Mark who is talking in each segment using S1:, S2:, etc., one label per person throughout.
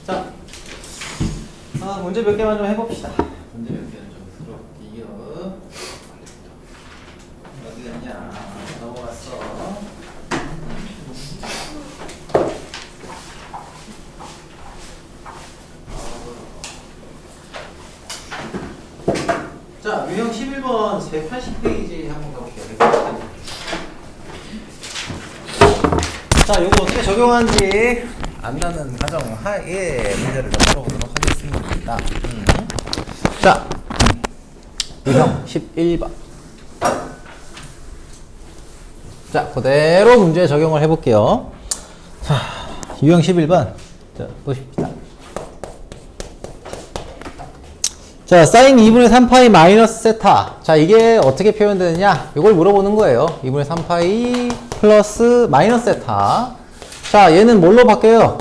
S1: 자, 문제 몇 개만 좀 해봅시다. 문제 몇 개는 좀 들어볼게요. 어디 갔냐? 넘어갔어. 자, 유형 11번 180페이지 한번 가볼게요. 자, 요거 어떻게 적용하는지 안다는 가정 하에 문제를 좀 풀어보도록 하겠습니다. 자, 유형 11번. 자, 그대로 문제 적용을 해볼게요. 자, 유형 11번. 자, 보십시다. 자, 사인 2분의 3파이 마이너스 세타. 자, 이게 어떻게 표현되느냐? 이걸 물어보는 거예요. 2분의 3파이 플러스 마이너스 세타. 자, 얘는 뭘로 바뀌어요?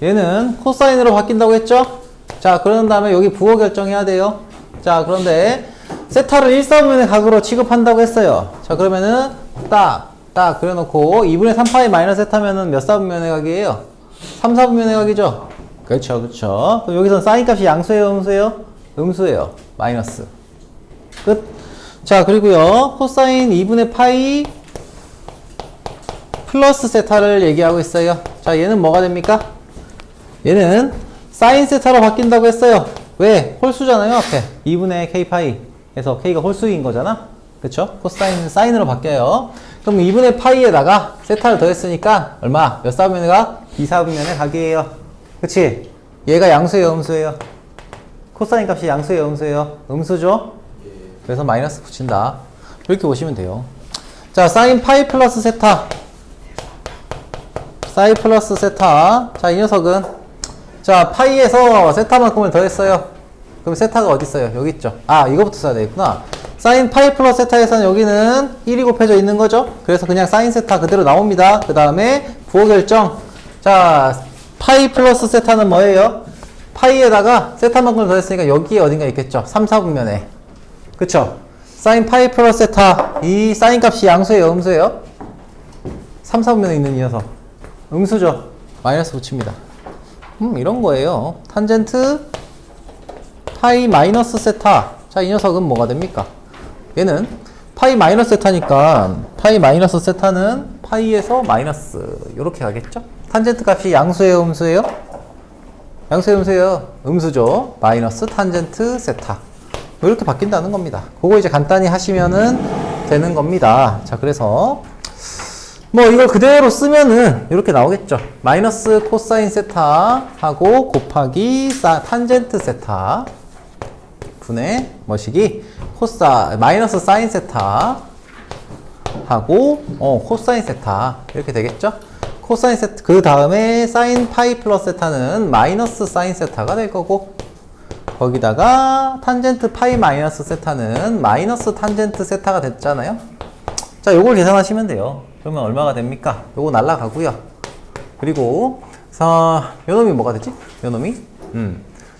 S1: 얘는 코사인으로 바뀐다고 했죠? 자, 그런 다음에 여기 부호 결정해야 돼요. 자, 그런데 세타를 1사분면의 각으로 취급한다고 했어요. 자, 그러면은 딱 그려놓고 2분의 3파이 마이너스 세타면은 몇 사분면의 각이에요? 3사분면의 각이죠? 그렇죠, 그렇죠. 그럼 여기서 사인 값이 양수예요, 음수예요? 음수예요. 마이너스. 끝. 자, 그리고요. 코사인 2분의 파이 플러스 세타를 얘기하고 있어요. 자, 얘는 뭐가 됩니까? 얘는 사인 세타로 바뀐다고 했어요. 왜? 홀수잖아요, 앞에. 2분의 k 파이. 에서 k가 홀수인 거잖아? 그쵸? 코사인, 사인으로 바뀌어요. 그럼 2분의 파이에다가 세타를 더했으니까 얼마? 몇 사분면의 각? 2사분면의 각이에요. 그치? 얘가 양수예요, 음수예요? 코사인 값이 양수예요, 음수예요? 음수죠? 그래서 마이너스 붙인다. 이렇게 보시면 돼요. 자, 사인 파이 플러스 세타. 사이 플러스 세타. 자, 이 녀석은 자, 파이에서 세타만큼을 더했어요. 그럼 세타가 어디 있어요? 여기 있죠. 아, 이거부터 써야 되겠구나. 사인 파이 플러스 세타에서는 여기는 1이 곱해져 있는 거죠. 그래서 그냥 사인 세타 그대로 나옵니다. 그 다음에 부호 결정. 자, 파이 플러스 세타는 뭐예요? 파이에다가 세타만큼을 더했으니까 여기에 어딘가 있겠죠. 3, 4분면에. 그쵸? 사인 파이 플러스 세타. 이 사인 값이 양수예요, 음수예요? 3, 4분면에 있는 이 녀석. 음수죠. 마이너스 붙입니다. 이런 거예요. 탄젠트 파이 마이너스 세타. 자, 이 녀석은 뭐가 됩니까? 얘는 파이 마이너스 세타니까 파이 마이너스 세타는 파이에서 마이너스 이렇게 가겠죠? 탄젠트 값이 양수예요, 음수예요? 양수예요, 음수예요? 음수죠. 마이너스 탄젠트 세타. 이렇게 바뀐다는 겁니다. 그거 이제 간단히 하시면은 되는 겁니다. 자, 그래서 뭐 이걸 그대로 쓰면은 이렇게 나오겠죠. 마이너스 코사인 세타 하고 곱하기 탄젠트 세타 분의 뭐시기 마이너스 사인 세타 하고 코사인 세타 이렇게 되겠죠. 코사인 세타 그 다음에 사인 파이 플러스 세타는 마이너스 사인 세타가 될 거고 거기다가 탄젠트 파이 마이너스 세타는 마이너스 탄젠트 세타가 됐잖아요. 자, 요걸 계산하시면 돼요. 그러면 얼마가 됩니까? 요거 날라가고요. 그리고 요놈이 뭐가 되지? 요놈이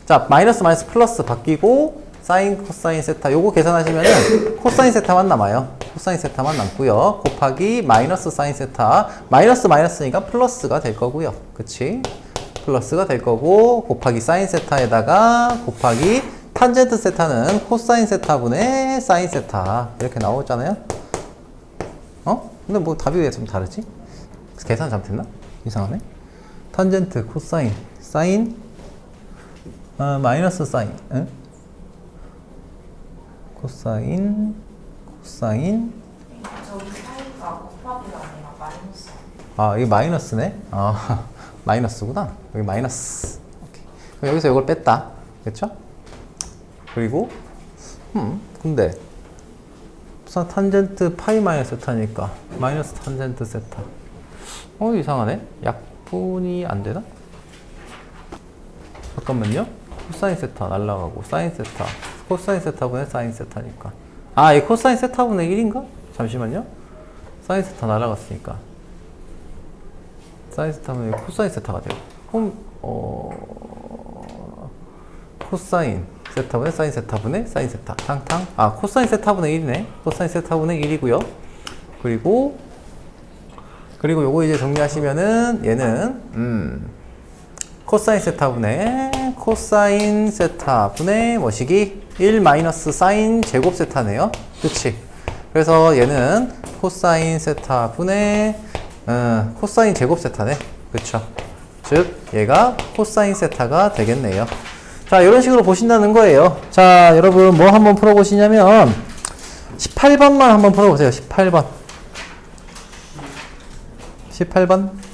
S1: 자, 마이너스 플러스 바뀌고 사인 코사인 세타 요거 계산하시면은 코사인 세타만 남아요. 코사인 세타만 남고요. 곱하기 마이너스 사인 세타 마이너스니까 플러스가 될 거고요. 그치? 플러스가 될 거고 곱하기 사인 세타에다가 곱하기 탄젠트 세타는 코사인 세타분의 사인 세타 이렇게 나오잖아요. 근데 뭐 답이 왜 좀 다르지? 계산 잘못했나? 이상하네. 탄젠트, 코사인, 사인, 마이너스 사인, 응? 코사인.
S2: 저기 사이가 곱하기가 아니라 마이너스.
S1: 아, 이게 마이너스네? 아, 마이너스구나. 여기 마이너스. 오케이. 그럼 여기서 이걸 뺐다. 그쵸? 그리고, 근데, 탄젠트 파이 마이너스 세타니까 마이너스 탄젠트 세타. 이상하네. 약분이 안 되나? 잠깐만요. 코사인 세타 날라가고 사인 세타. 코사인 세타분의 사인 세타니까. 아, 이 코사인 세타분의 1인가? 잠시만요. 사인 세타 날라갔으니까. 사인 세타분의 코사인 세타가 돼요. 그럼 코사인 세타분의 사인 세타분의 사인 세타 탕탕. 아, 코사인 세타분의 1이네. 코사인 세타분의 1이고요. 그리고 요거 이제 정리하시면은 얘는 코사인 세타분의 코사인 세타분의 뭐시기? 1 마이너스 사인 제곱 세타네요. 그치? 그래서 얘는 코사인 세타분의 코사인 제곱 세타네. 그쵸? 즉 얘가 코사인 세타가 되겠네요. 자, 이런 식으로 보신다는 거예요. 자, 여러분 뭐 한번 풀어보시냐면 18번만 한번 풀어보세요. 18번. 18번.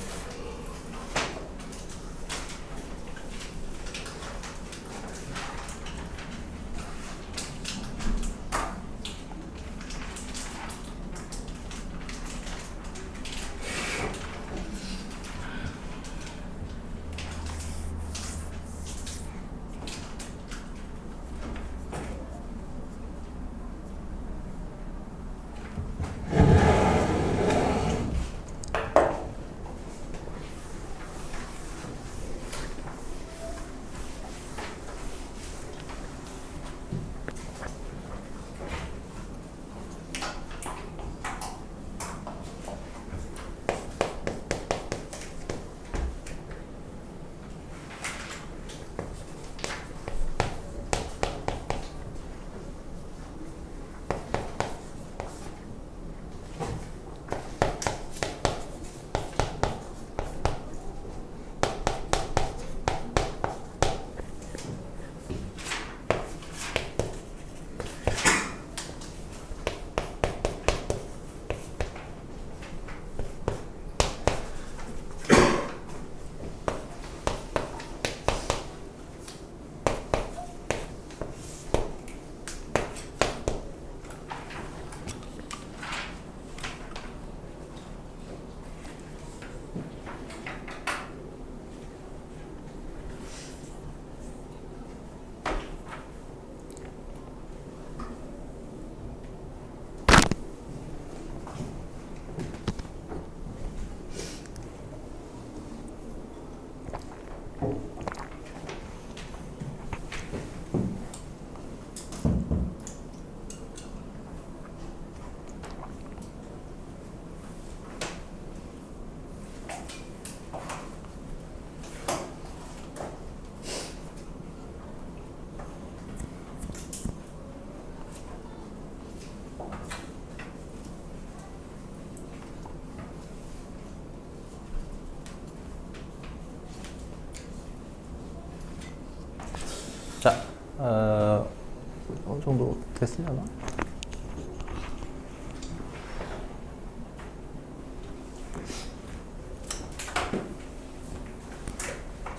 S1: 자, 어느 정도 됐으려나?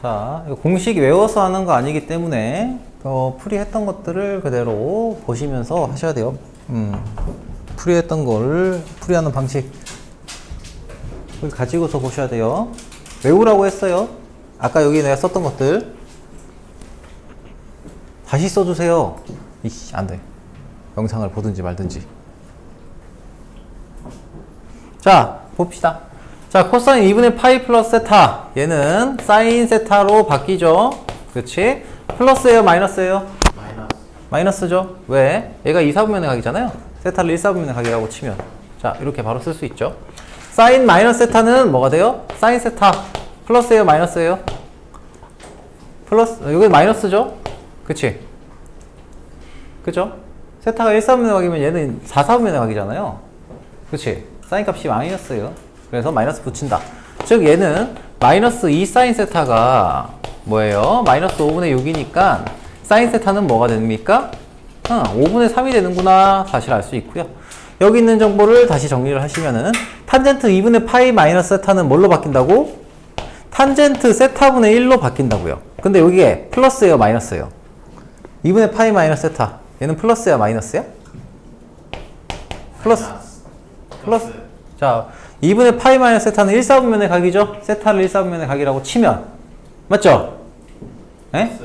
S1: 자, 이거 공식 외워서 하는 거 아니기 때문에 풀이했던 것들을 그대로 보시면서 하셔야 돼요. 풀이했던 거를 풀이하는 방식을 가지고서 보셔야 돼요. 외우라고 했어요. 아까 여기 내가 썼던 것들 다시 써주세요. 이씨, 안 돼. 영상을 보든지 말든지. 자, 봅시다. 자, 코사인 2분의 파이 플러스 세타. 얘는 사인 세타로 바뀌죠. 그렇지? 플러스예요, 마이너스예요? 마이너스죠. 왜? 얘가 2, 4분면의 각이잖아요. 세타를 1, 4분면의 각이라고 치면. 자, 이렇게 바로 쓸 수 있죠. 사인 마이너스 세타는 뭐가 돼요? 사인 세타. 플러스예요, 마이너스예요? 플러스, 여기 마이너스죠? 그치? 그죠? 세타가 1, 4분면의 각이면 얘는 4, 4분면의 각이잖아요. 그치? 사인 값이 마이너스예요. 그래서 마이너스 붙인다. 즉 얘는 마이너스 2 사인 세타가 뭐예요? 마이너스 5분의 6이니까 사인 세타는 뭐가 됩니까? 5분의 3이 되는구나 사실 알 수 있고요. 여기 있는 정보를 다시 정리를 하시면은 탄젠트 2분의 파이 마이너스 세타는 뭘로 바뀐다고? 탄젠트 세타분의 1로 바뀐다고요. 근데 여기에 플러스예요, 마이너스예요? 2분의 파이 마이너스 세타 얘는 플러스야, 마이너스야? 플러스. 자, 2분의 파이 마이너스 세타는 1, 4분면의 각이죠? 세타를 1, 4분면의 각이라고 치면 맞죠? 예?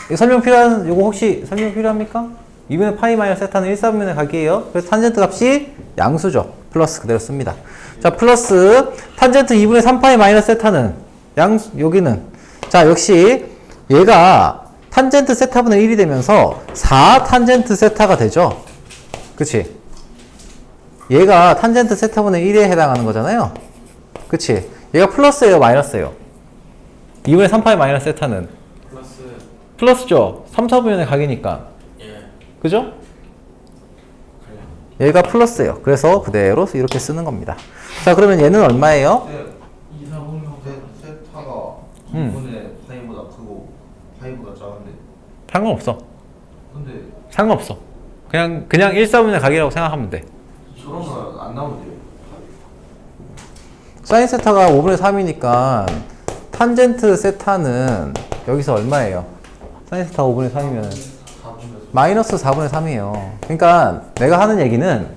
S1: 이거 설명 필요한, 요거 혹시 설명 필요합니까? 2분의 파이 마이너스 세타는 1, 4분면의 각이에요. 그래서 탄젠트 값이 양수죠. 플러스 그대로 씁니다. 자, 플러스 탄젠트 2분의 3파이 마이너스 세타는 양수, 여기는 자, 역시 얘가 탄젠트 세타분의 1이 되면서 4 탄젠트 세타가 되죠. 그치? 얘가 탄젠트 세타분의 1에 해당하는 거잖아요. 그치? 얘가 플러스예요, 마이너스예요? 2분의 3파이 마이너스 세타는
S3: 플러스
S1: 플러스죠. 3, 4분면의 각이니까.
S3: 예.
S1: 그죠?
S3: 그래요.
S1: 얘가 플러스예요. 그래서 그대로 이렇게 쓰는 겁니다. 자, 그러면 얘는 얼마예요?
S3: 네. 2, 4, 0 세타가
S1: 음.
S3: 2분의 파이보다 크고 파이보다 작은데.
S1: 상관없어.
S3: 근데
S1: 상관없어. 그냥 1, 4분의 각이라고 생각하면 돼.
S3: 저런 거 안 나오는데요.
S1: 사인 세타가 5분의 3이니까 탄젠트 세타는 여기서 얼마예요? 사인 세타가 5분의 3이면
S3: 4분의
S1: 마이너스 4분의 3이에요. 그러니까 내가 하는 얘기는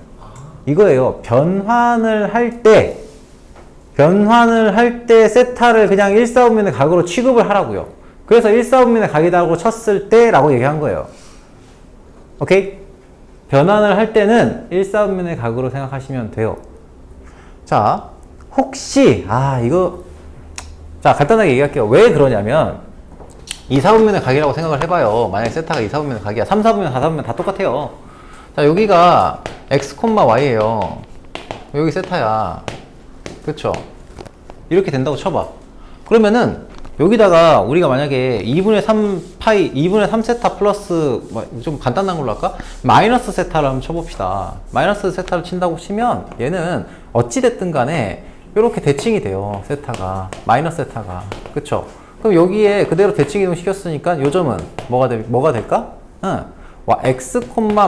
S1: 이거예요. 변환을 할 때 세타를 그냥 1, 4분면의 각으로 취급을 하라고요. 그래서 1, 4분면의 각이라고 쳤을 때 라고 얘기한 거예요. 오케이? 변환을 할 때는 1, 4분면의 각으로 생각하시면 돼요. 자, 혹시 이거 자, 간단하게 얘기할게요. 왜 그러냐면 2, 4분면의 각이라고 생각을 해봐요. 만약에 세타가 2, 4분면의 각이야. 3, 4분면, 4, 4분면 다 똑같아요. 자, 여기가 x, y예요. 여기 세타야. 그쵸? 이렇게 된다고 쳐봐. 그러면은 여기다가 우리가 만약에 2분의 3 파이, 2분의 3 세타 플러스 좀 간단한 걸로 할까? 마이너스 세타를 한번 쳐봅시다. 마이너스 세타를 친다고 치면 얘는 어찌됐든 간에 이렇게 대칭이 돼요. 세타가. 마이너스 세타가. 그쵸? 그럼 여기에 그대로 대칭 이동 시켰으니까 요 점은 뭐가 될까? 응. x,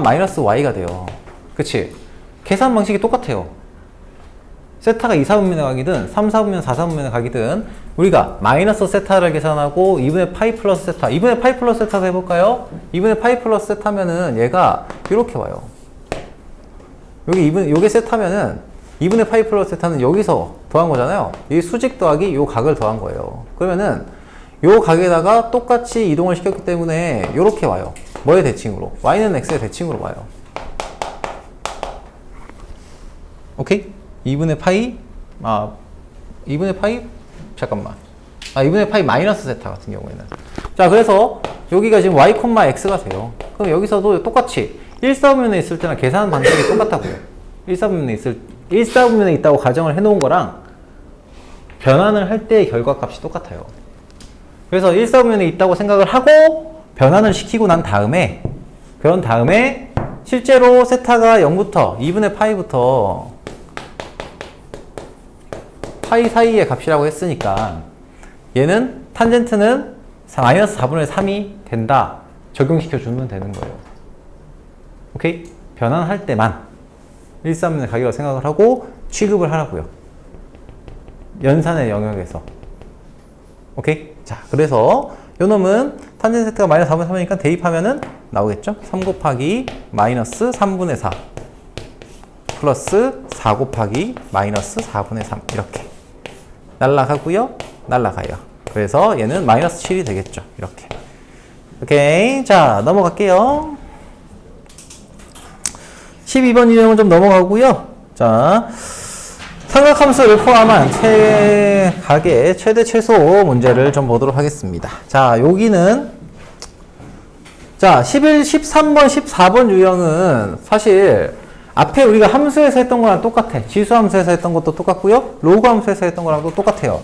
S1: 마이너스 y가 돼요. 그치? 계산 방식이 똑같아요. 세타가 2, 4분면의 각이든 3, 4분면, 4, 4분면의 각이든 우리가 마이너스 세타를 계산하고 2분의 파이 플러스 세타 2분의 파이 플러스 세타도 해볼까요? 2분의 파이 플러스 세타면은 얘가 이렇게 와요. 요게 세타면은 2분의 파이 플러스 세타는 여기서 더한 거잖아요. 이 수직 더하기 요 각을 더한 거예요. 그러면은 요 각에다가 똑같이 이동을 시켰기 때문에 요렇게 와요. 뭐의 대칭으로? y는 x의 대칭으로 와요. 오케이? 2분의 파이 2분의 파이? 잠깐만. 2분의 파이 마이너스 세타 같은 경우에는. 자, 그래서 여기가 지금 y, x가 돼요. 그럼 여기서도 똑같이 1, 4분면에 있을 때랑 계산 방식이 똑같다고요. 1, 4분면에 있다고 가정을 해놓은 거랑 변환을 할 때의 결과값이 똑같아요. 그래서 1, 4분면에 있다고 생각을 하고 변환을 시키고 난 다음에 그런 다음에 실제로 세타가 0부터 2분의 파이부터 파이 사이의 값이라고 했으니까 얘는 탄젠트는 마이너스 4분의 3이 된다. 적용시켜 주면 되는 거예요. 오케이? 변환할 때만 1, 4분의 각이라고 생각을 하고 취급을 하라고요. 연산의 영역에서. 오케이? 자, 그래서 요 놈은 탄젠트 세타가 마이너스 4분의 3이니까 대입하면은 나오겠죠? 3 곱하기 마이너스 3분의 4 플러스 4 곱하기 마이너스 4분의 3 이렇게 날라가고요. 날라가요. 그래서 얘는 마이너스 7이 되겠죠. 이렇게. 오케이. 자, 넘어갈게요. 12번 유형은 좀 넘어가고요. 자, 삼각함수를 포함한 각의 최대 최소 문제를 좀 보도록 하겠습니다. 자, 여기는 자, 13번, 14번 유형은 사실 앞에 우리가 함수에서 했던 거랑 똑같아. 지수함수에서 했던 것도 똑같고요. 로그함수에서 했던 거랑도 똑같아요.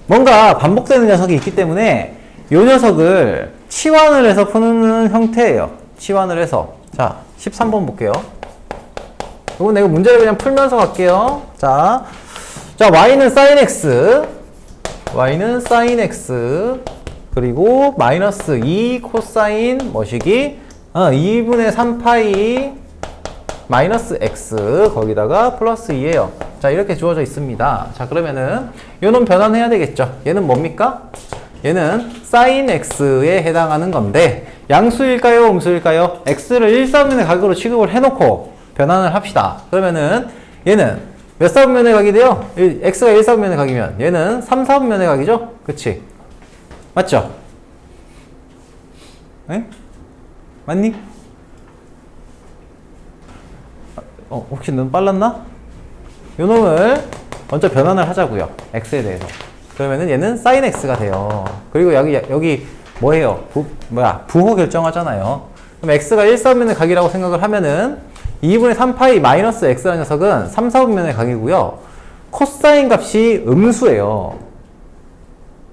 S1: 뭔가 반복되는 녀석이 있기 때문에 이 녀석을 치환을 해서 푸는 형태예요. 치환을 해서. 자, 13번 볼게요. 이건 내가 문제를 그냥 풀면서 갈게요. 자, y는 sin x, y는 sin x, 그리고 마이너스 2 코사인 뭐시기? 2분의 3파이 마이너스 x 거기다가 플러스 2예요. 자, 이렇게 주어져 있습니다. 자, 그러면은 요놈 변환해야 되겠죠. 얘는 뭡니까? 얘는 sin x에 해당하는 건데 양수일까요? 음수일까요? x를 1, 4분의 각으로 취급을 해놓고 변환을 합시다. 그러면은 얘는 몇 4분면의 각이 돼요? x가 1, 4분면의 각이면 얘는 3, 4분면의 각이죠? 그치? 맞죠? 에? 맞니? 혹시 넌 빨랐나? 요 놈을 먼저 변환을 하자고요. x에 대해서. 그러면은 얘는 sin x가 돼요. 그리고 여기 뭐예요? 부호 결정하잖아요. 그럼 x가 1, 4분면의 각이라고 생각을 하면은 2분의 3파이 마이너스 x라는 녀석은 3, 4분면의 각이고요. 코사인 값이 음수예요.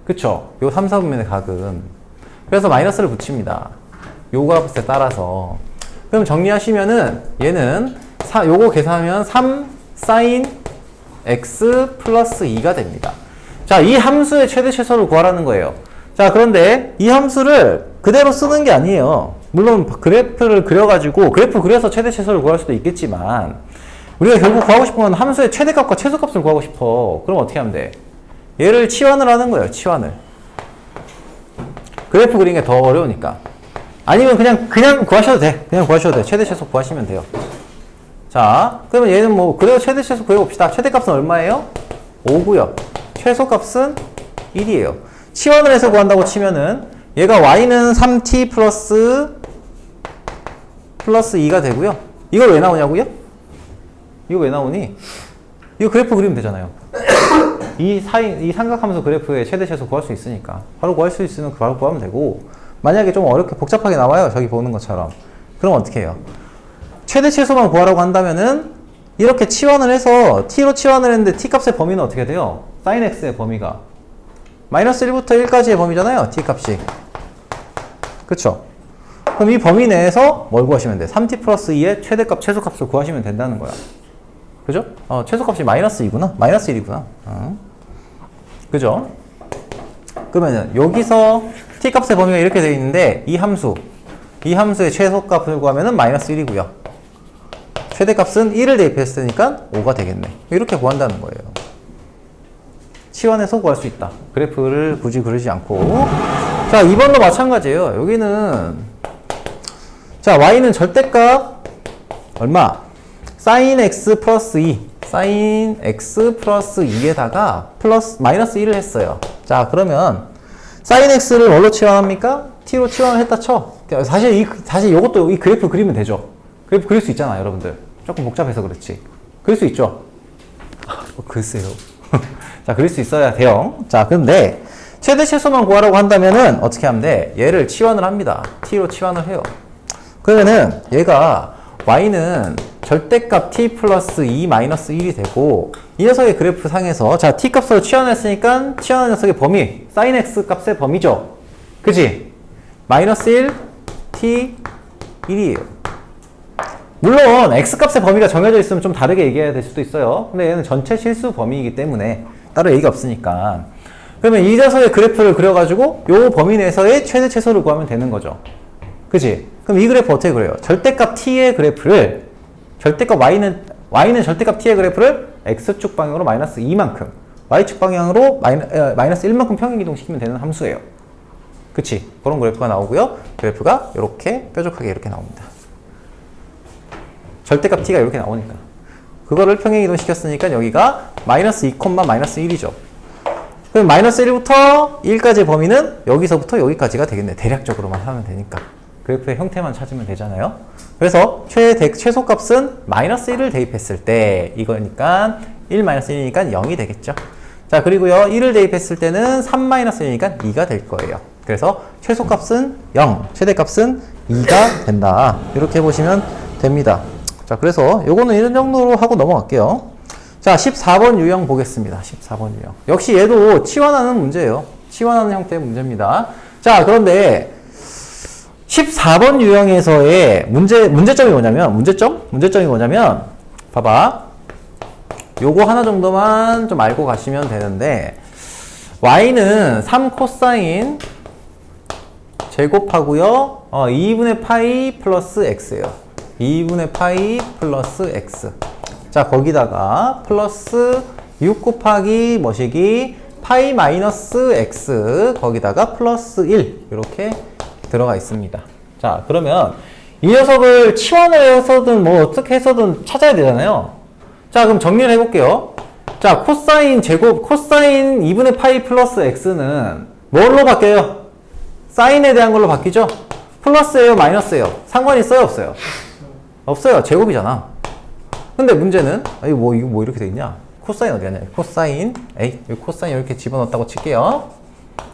S1: 그쵸? 요 3, 4분면의 각은. 그래서 마이너스를 붙입니다. 요 값에 따라서. 그럼 정리하시면은 얘는 요거 계산하면 3 sin x 플러스 2가 됩니다. 자, 이 함수의 최대 최소를 구하라는 거예요. 자, 그런데 이 함수를 그대로 쓰는 게 아니에요. 물론 그래프를 그려가지고 그래프 그려서 최대 최소를 구할 수도 있겠지만 우리가 결국 구하고 싶은 건 함수의 최대값과 최소값을 구하고 싶어. 그럼 어떻게 하면 돼? 얘를 치환을 하는 거예요. 치환을. 그래프 그리는 게 더 어려우니까. 아니면 그냥 구하셔도 돼. 그냥 구하셔도 돼. 최대 최소 구하시면 돼요. 자, 그러면 얘는 뭐 그대로 최대 최소 구해봅시다. 최대값은 얼마예요? 5고요. 최소값은 1이에요. 치환을 해서 구한다고 치면은 얘가 y는 3t 플러스 2가 되고요. 이걸 왜 나오냐고요? 이거 왜 나오니? 이거 그래프 그리면 되잖아요. 이 삼각함수 그래프의 최대 최소 구할 수 있으니까 바로 구할 수 있으면 바로 구하면 되고, 만약에 좀 어렵게 복잡하게 나와요. 저기 보는 것처럼. 그럼 어떻게 해요? 최대 최소만 구하라고 한다면은 이렇게 치환을 해서 t로 치환을 했는데 t 값의 범위는 어떻게 돼요? sin x의 범위가 마이너스 1부터 1까지의 범위잖아요. t 값이. 그쵸? 그럼 이 범위 내에서 뭘 구하시면 돼? 3t 플러스 2의 최대값, 최소값을 구하시면 된다는 거야. 그죠? 최소값이 마이너스 2구나? 마이너스 1이구나. 그죠? 그러면은 여기서 t 값의 범위가 이렇게 되어 있는데 이 함수의 최소값을 구하면은 마이너스 1이고요. 최대값은 1을 대입했으니까 5가 되겠네. 이렇게 구한다는 거예요. 치환해서 구할 수 있다. 그래프를 굳이 그리지 않고. 자, 2번도 마찬가지예요. 여기는 자, y는 절대값 얼마? sin x 플러스 2. sin x 플러스 2에다가 마이너스 1을 했어요. 자, 그러면 sin x를 뭘로 치환합니까? t로 치환을 했다 쳐. 사실 이것도 이 그래프 그리면 되죠. 그래프 그릴 수 있잖아, 여러분들. 조금 복잡해서 그렇지. 그릴 수 있죠? 글쎄요. 자, 그릴 수 있어야 돼요. 자, 근데 최대 최소만 구하라고 한다면은 어떻게 하면 돼? 얘를 치환을 합니다. t로 치환을 해요. 그러면은 얘가 y는 절대값 t 플러스 2 마이너스 1이 되고, 이 녀석의 그래프 상에서 자, t 값으로 치환했으니까 치환한 녀석의 범위 sin x 값의 범위죠. 그지? 마이너스 1 t 1이에요. 물론 x 값의 범위가 정해져 있으면 좀 다르게 얘기해야 될 수도 있어요. 근데 얘는 전체 실수 범위이기 때문에 따로 얘기가 없으니까. 그러면 이 녀석의 그래프를 그려가지고 요 범위 내에서의 최대 최소를 구하면 되는 거죠. 그치? 그럼 이 그래프 어떻게 그려요? 절대값 t의 그래프를, 절대값 y는 절대값 t의 그래프를 x축 방향으로 마이너스 2만큼, y축 방향으로 마이너스 1만큼 평행이동시키면 되는 함수예요. 그치? 그런 그래프가 나오고요. 그래프가 이렇게 뾰족하게 이렇게 나옵니다. 절대값 t가 이렇게 나오니까. 그거를 평행이동 시켰으니까 여기가 마이너스 2, 마이너스 1이죠. 그럼 마이너스 1부터 1까지의 범위는 여기서부터 여기까지가 되겠네. 대략적으로만 하면 되니까. 그래프의 형태만 찾으면 되잖아요. 그래서 최소값은 마이너스 1을 대입했을 때 이거니까 1 마이너스 1이니까 0이 되겠죠. 자, 그리고요 1을 대입했을 때는 3 마이너스 1이니까 2가 될 거예요. 그래서 최소값은 0, 최대값은 2가 된다. 이렇게 보시면 됩니다. 자, 그래서 요거는 이런 정도로 하고 넘어갈게요. 자, 14번 유형 보겠습니다. 14번 유형. 역시 얘도 치환하는 문제예요. 치환하는 형태의 문제입니다. 자, 그런데 14번 유형에서의 문제점이 뭐냐면, 봐봐. 요거 하나 정도만 좀 알고 가시면 되는데, y는 3 코사인 제곱하고요, 2분의 파이 플러스 x예요. 2분의 파이 플러스 x. 자, 거기다가 플러스 6 곱하기 뭐시기 파이 마이너스 x, 거기다가 플러스 1 이렇게 들어가 있습니다. 자, 그러면 이 녀석을 치환을 해서든 뭐 어떻게 해서든 찾아야 되잖아요. 자, 그럼 정리를 해볼게요. 자, 코사인 제곱, 코사인 2분의 파이 플러스 x는 뭘로 바뀌어요? 사인에 대한 걸로 바뀌죠? 플러스예요, 마이너스예요? 상관 있어요, 없어요? 없어요. 제곱이잖아. 근데 문제는 이거 뭐 이렇게 돼 있냐? 코사인 어디 갔냐? 코사인, 여기 코사인 이렇게 집어넣었다고 칠게요.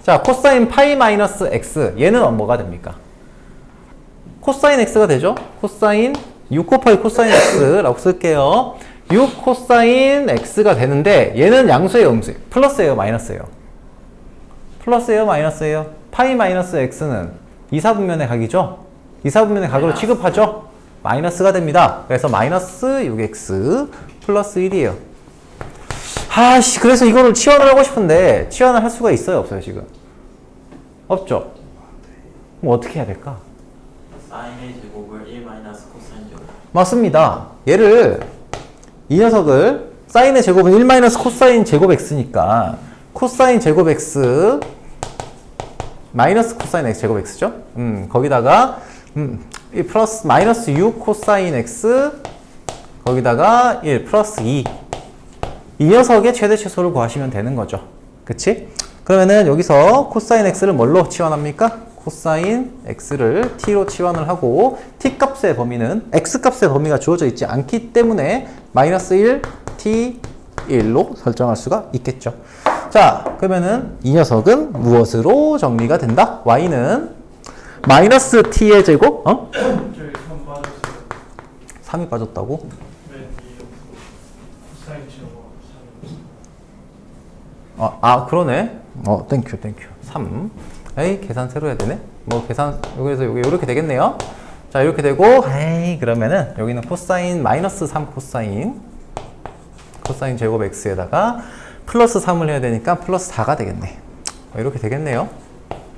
S1: 자, 코사인 파이 마이너스 x, 얘는 뭐가 됩니까? 코사인 x가 되죠? 코사인 6 곱하기 코사인 x라고 쓸게요. 6 코사인 x가 되는데 얘는 양수예요, 음수예요? 플러스예요, 마이너스예요? 플러스예요, 마이너스예요? 파이 마이너스 x는 이사분면의 각이죠? 이사분면의 각으로 취급하죠? 마이너스가 됩니다. 그래서 마이너스 6x 플러스 1이에요. 아씨, 그래서 이거를 치환을 하고 싶은데 치환을 할 수가 있어요, 없어요, 지금? 없죠? 그럼 어떻게 해야 될까?
S4: 사인의 제곱을 1 마이너스 코사인 제곱.
S1: 맞습니다. 얘를 이 녀석을 사인의 제곱은 1 마이너스 코사인 제곱 x니까 코사인 제곱 x 마이너스 코사인 x 제곱 x죠? 거기다가 이 플러스 마이너스 6 코사인 x 거기다가 1 플러스 2 이 녀석의 최대 최소를 구하시면 되는 거죠. 그치? 그러면은 여기서 코사인 x를 뭘로 치환합니까? 코사인 x를 t로 치환을 하고 t 값의 범위는 x 값의 범위가 주어져 있지 않기 때문에 마이너스 1 t 1로 설정할 수가 있겠죠. 자, 그러면은 이 녀석은 무엇으로 정리가 된다? y는 마이너스 t의 제곱?
S5: 저희 3 빠졌어요.
S1: 3이 빠졌다고?
S5: 맨 위에 코사인 제곱 3.
S1: 그러네. 땡큐. 3. 에이, 계산 새로 해야 되네. 뭐, 계산, 여기서 여기 이렇게 되겠네요. 자, 이렇게 되고, 그러면은, 여기는 코사인, 마이너스 3 코사인 제곱 x에다가 플러스 3을 해야 되니까 플러스 4가 되겠네. 이렇게 되겠네요.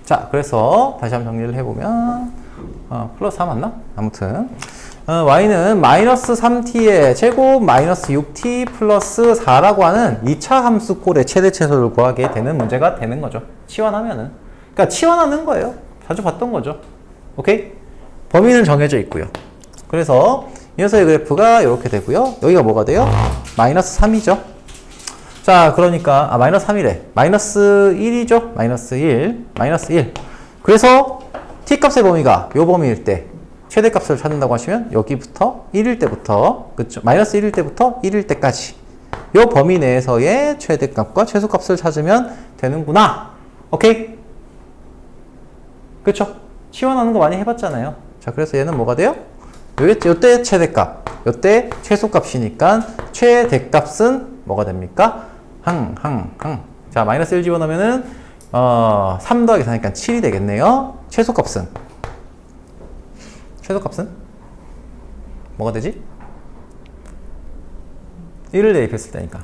S1: 자, 그래서 다시 한번 정리를 해보면, 플러스 4 맞나? 아무튼. y는 마이너스 3t의 제곱 마이너스 6t 플러스 4라고 하는 2차 함수꼴의 최대 최소를 구하게 되는 문제가 되는 거죠. 치환하면은. 그러니까 치환하는 거예요. 자주 봤던 거죠. 오케이? 범위는 정해져 있고요. 그래서 이 녀석의 그래프가 이렇게 되고요. 여기가 뭐가 돼요? 마이너스 3이죠. 자, 그러니까 마이너스 3이래. 마이너스 1이죠. 마이너스 1. 그래서 t값의 범위가 요 범위일 때 최대값을 찾는다고 하시면 여기부터 1일 때부터, 그쵸? 마이너스 1일 때부터 1일 때까지 요 범위 내에서의 최대값과 최소값을 찾으면 되는구나. 오케이? 그쵸? 치환하는 거 많이 해봤잖아요. 자, 그래서 얘는 뭐가 돼요? 요때 최대값, 요때 최소값이니까 최대값은 뭐가 됩니까? 자, 마이너스 1 집어넣으면은 3 더하기 4니까 7이 되겠네요. 최소값은 뭐가 되지? 1을 대입했을 때니까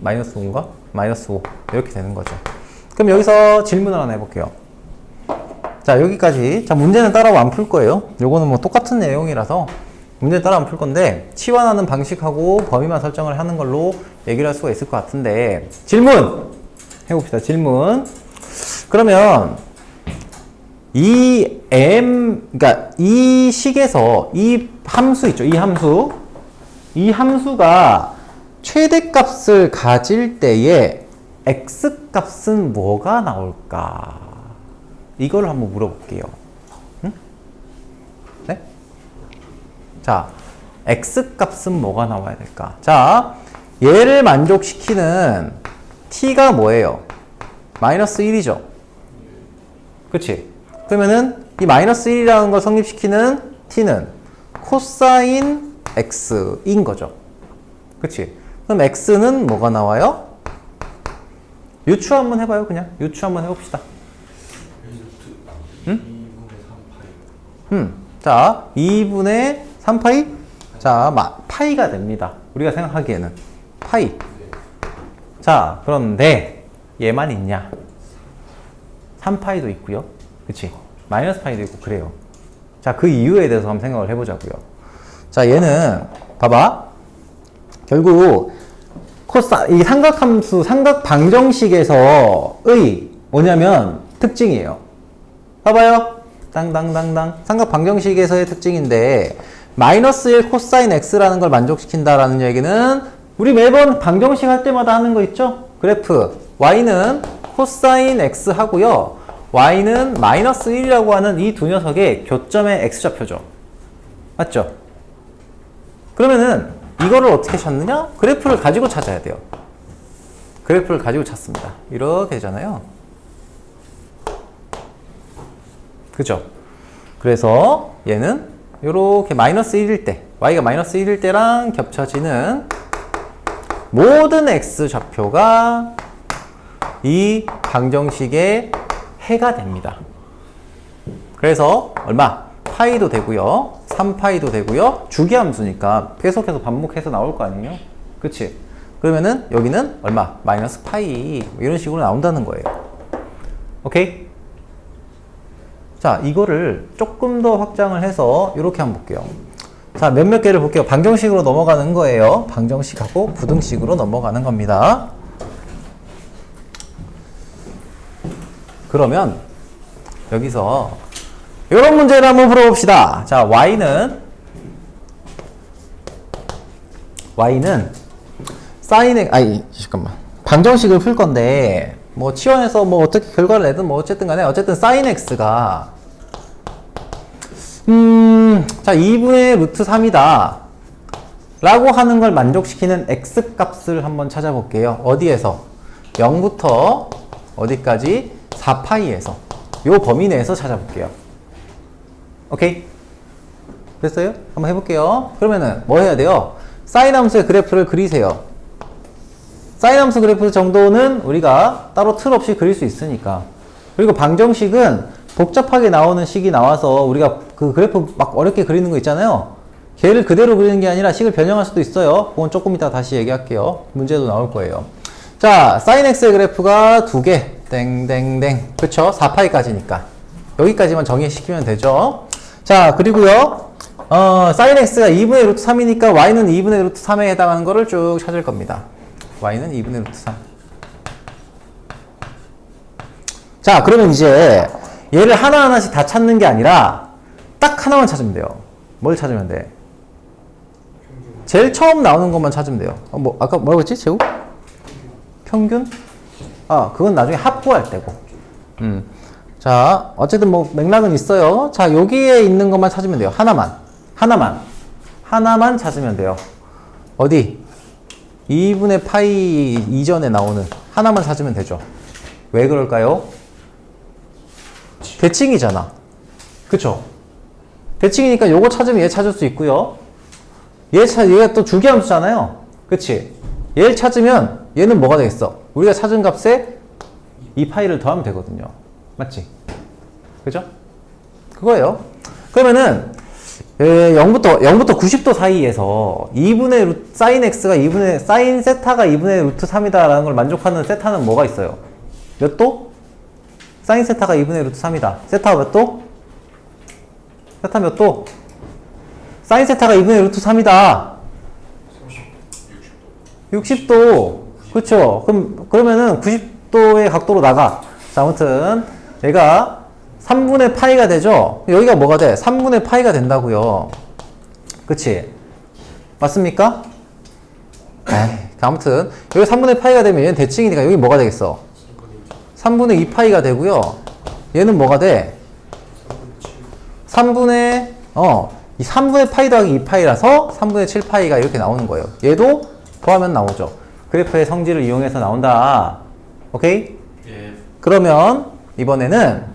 S1: 마이너스 5인가? 마이너스 5 이렇게 되는 거죠. 그럼 여기서 질문을 하나 해볼게요. 자, 여기까지. 자, 문제는 따라고 안 풀 거예요. 요거는 뭐 똑같은 내용이라서 문제는 따라 안 풀 건데 치환하는 방식하고 범위만 설정을 하는 걸로 얘기를 할 수가 있을 것 같은데 질문! 해봅시다. 질문. 그러면 그러니까 이 식에서 이 함수 있죠. 이 함수가 최대값을 가질 때에 x값은 뭐가 나올까? 이걸 한번 물어볼게요. 응? 네? 자, x값은 뭐가 나와야 될까? 자, 얘를 만족시키는 t가 뭐예요? 마이너스 1이죠. 그치? 그러면은 이 마이너스 1이라는 걸 성립시키는 t는 코사인 x인 거죠. 그치? 그럼 x는 뭐가 나와요? 유추 한번 해봐요. 그냥 유추 한번 해봅시다. 응?
S3: 2분의 3파이.
S1: 자, 2분의 3파이? 자, 파이가 됩니다. 우리가 생각하기에는 파이. 자, 그런데 얘만 있냐? 3파이도 있고요. 그치? 마이너스 파이도 있고 그래요. 자, 그 이유에 대해서 한번 생각을 해보자고요. 자, 얘는 봐봐. 결국 이 삼각함수, 삼각방정식에서의 뭐냐면 특징이에요. 봐봐요. 땅땅땅땅. 삼각방정식에서의 특징인데 마이너스 1 코사인 x라는 걸 만족시킨다라는 얘기는 우리 매번 방정식 할 때마다 하는 거 있죠? 그래프 y는 코사인 x 하고요. y는 마이너스 1이라고 하는 이 두 녀석의 교점의 x좌표죠. 맞죠? 그러면은 이거를 어떻게 찾느냐? 그래프를 가지고 찾아야 돼요. 그래프를 가지고 찾습니다. 이렇게 되잖아요. 그죠? 그래서 얘는 이렇게 마이너스 1일 때, y가 마이너스 1일 때랑 겹쳐지는 모든 x좌표가 이 방정식의 해가 됩니다. 그래서 얼마? 파이도 되고요. 3파이도 되고요. 주기함수니까 계속해서 반복해서 나올 거 아니에요? 그치? 그러면은 여기는 얼마? 마이너스 파이 이런 식으로 나온다는 거예요. 오케이? 자, 이거를 조금 더 확장을 해서 이렇게 한번 볼게요. 자, 몇몇 개를 볼게요. 방정식으로 넘어가는 거예요. 방정식하고 부등식으로 넘어가는 겁니다. 그러면 여기서 이런 문제를 한번 풀어봅시다. 자, y는 잠깐만. 방정식을 풀 건데 뭐 치환해서 뭐 어떻게 결과를 내든 뭐 어쨌든 간에 어쨌든 sin x가 자 2분의 루트 3이다 라고 하는 걸 만족시키는 x 값을 한번 찾아볼게요. 어디에서? 0부터 어디까지? 4파이에서 요 범위 내에서 찾아볼게요. 오케이? 됐어요? 한번 해볼게요. 그러면은 뭐 해야 돼요? 사인 함수의 그래프를 그리세요. 사인 함수 그래프 정도는 우리가 따로 틀 없이 그릴 수 있으니까. 그리고 방정식은 복잡하게 나오는 식이 나와서 우리가 그 그래프 막 어렵게 그리는 거 있잖아요. 걔를 그대로 그리는 게 아니라 식을 변형할 수도 있어요. 그건 조금 이따 다시 얘기할게요. 문제도 나올 거예요. 자, 사인 x의 그래프가 2개. 땡땡땡. 그쵸? 4파이까지니까. 여기까지만 정의시키면 되죠. 자, 그리고요. 사인 x가 2분의 루트 3이니까 y는 2분의 루트 3에 해당하는 거를 쭉 찾을 겁니다. y는 2분의 루트 3. 자, 그러면 이제 얘를 하나하나씩 다 찾는 게 아니라 딱 하나만 찾으면 돼요. 뭘 찾으면 돼? 제일 처음 나오는 것만 찾으면 돼요. 뭐 아까 뭐라고 했지? 제곱? 평균? 아, 그건 나중에 합부할 때고. 자, 어쨌든 뭐 맥락은 있어요. 자, 여기에 있는 것만 찾으면 돼요. 하나만 찾으면 돼요. 어디? 2분의 파이 이전에 나오는 하나만 찾으면 되죠. 왜 그럴까요? 대칭이잖아. 그쵸? 대칭이니까 요거 찾으면 얘 찾을 수 있고요. 얘가 또 주기함수잖아요. 그치? 얘를 찾으면 얘는 뭐가 되겠어? 우리가 찾은 값에 이 파이를 더하면 되거든요. 맞지? 그죠? 그거예요. 그러면은 0부터 90도 사이에서 2분의 사인 x가 사인 세타가 2분의 루트 3이다라는 걸 만족하는 세타는 뭐가 있어요? 몇 도? 사인 세타가 2분의 루트 3이다. 세타가 몇 도? 세타 몇 도? 사인 세타가 2분의 루트 3이다. 60도. 그쵸? 그러면은 90도의 각도로 나가. 자, 아무튼 얘가 3분의 파이가 되죠? 여기가 뭐가 돼? 3분의 파이가 된다고요. 그치? 맞습니까? 에이, 아무튼 여기 3분의 파이가 되면 얘는 대칭이니까 여기 뭐가 되겠어? 3분의 2 파이가 되고요. 얘는 뭐가 돼? 3분의 이 3분의 파이 더하기 2 파이라서 3분의 7 파이가 이렇게 나오는 거예요. 얘도 더하면 나오죠. 그래프의 성질을 이용해서 나온다. 오케이?
S3: 예.
S1: 그러면 이번에는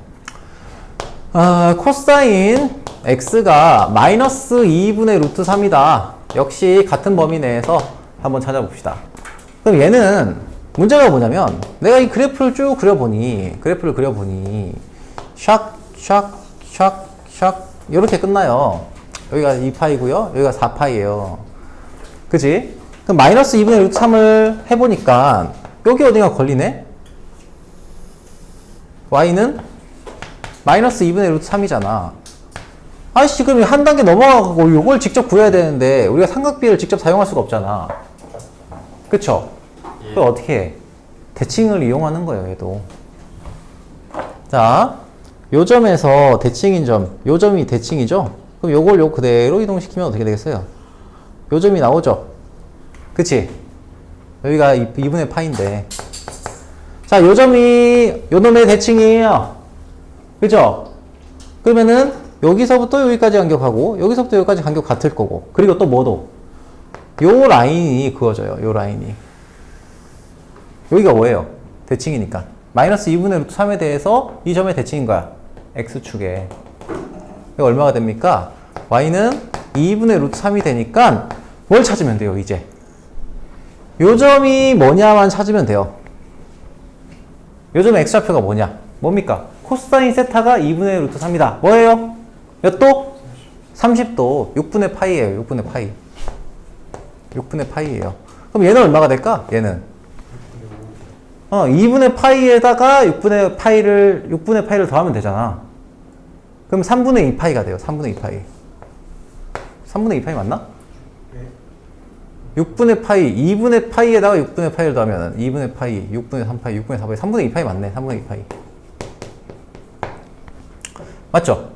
S1: 코사인 x가 마이너스 2분의 루트 3이다. 역시 같은 범위 내에서 한번 찾아봅시다. 그럼 얘는 문제가 뭐냐면 내가 이 그래프를 쭉 그려보니 샥 이렇게 끝나요. 여기가 2파이고요. 여기가 4파이예요. 그치? 그럼 마이너스 2분의 루트 3을 해보니까 여기 어디가 걸리네? y는 마이너스 2분의 루트 3이잖아. 아이씨, 그럼 한 단계 넘어가고 이걸 직접 구해야 되는데 우리가 삼각비를 직접 사용할 수가 없잖아. 그쵸?
S3: 예.
S1: 그걸 어떻게 해? 대칭을 이용하는 거예요, 얘도. 자, 요 점에서 대칭인 점, 요 점이 대칭이죠? 그럼 요걸 요 그대로 이동시키면 어떻게 되겠어요? 요 점이 나오죠? 그치? 여기가 2분의 파인데. 자, 요 점이 요 놈의 대칭이에요. 그죠? 그러면은 여기서부터 여기까지 간격하고 여기서부터 여기까지 간격 같을 거고, 그리고 또 뭐도? 요 라인이 그어져요. 요 라인이. 여기가 뭐예요? 대칭이니까. 마이너스 2분의 루트 3에 대해서 이 점의 대칭인 거야. x축에. 이거 얼마가 됩니까? y는 2분의 루트 3이 되니까 뭘 찾으면 돼요, 이제? 요 점이 뭐냐만 찾으면 돼요. 요즘 X좌표가 뭐냐? 뭡니까? 코사인 세타가 2분의 루트 3이다. 뭐예요? 몇 도? 30도. 6분의 파이예요. 6분의 파이. 6분의 파이예요. 그럼 얘는 얼마가 될까? 얘는 2분의 파이에다가 6분의 파이를 더하면 되잖아. 그럼 3분의 2 파이가 돼요. 3분의 2 파이. 3분의 2 파이 맞나?
S5: 네.
S1: 6분의 파이, 2분의 파이에다가 6분의 파이를 더하면 2분의 파이, 6분의 3 파이, 6분의 4 파이, 3분의 2 파이 맞네. 3분의 2 파이. 맞죠?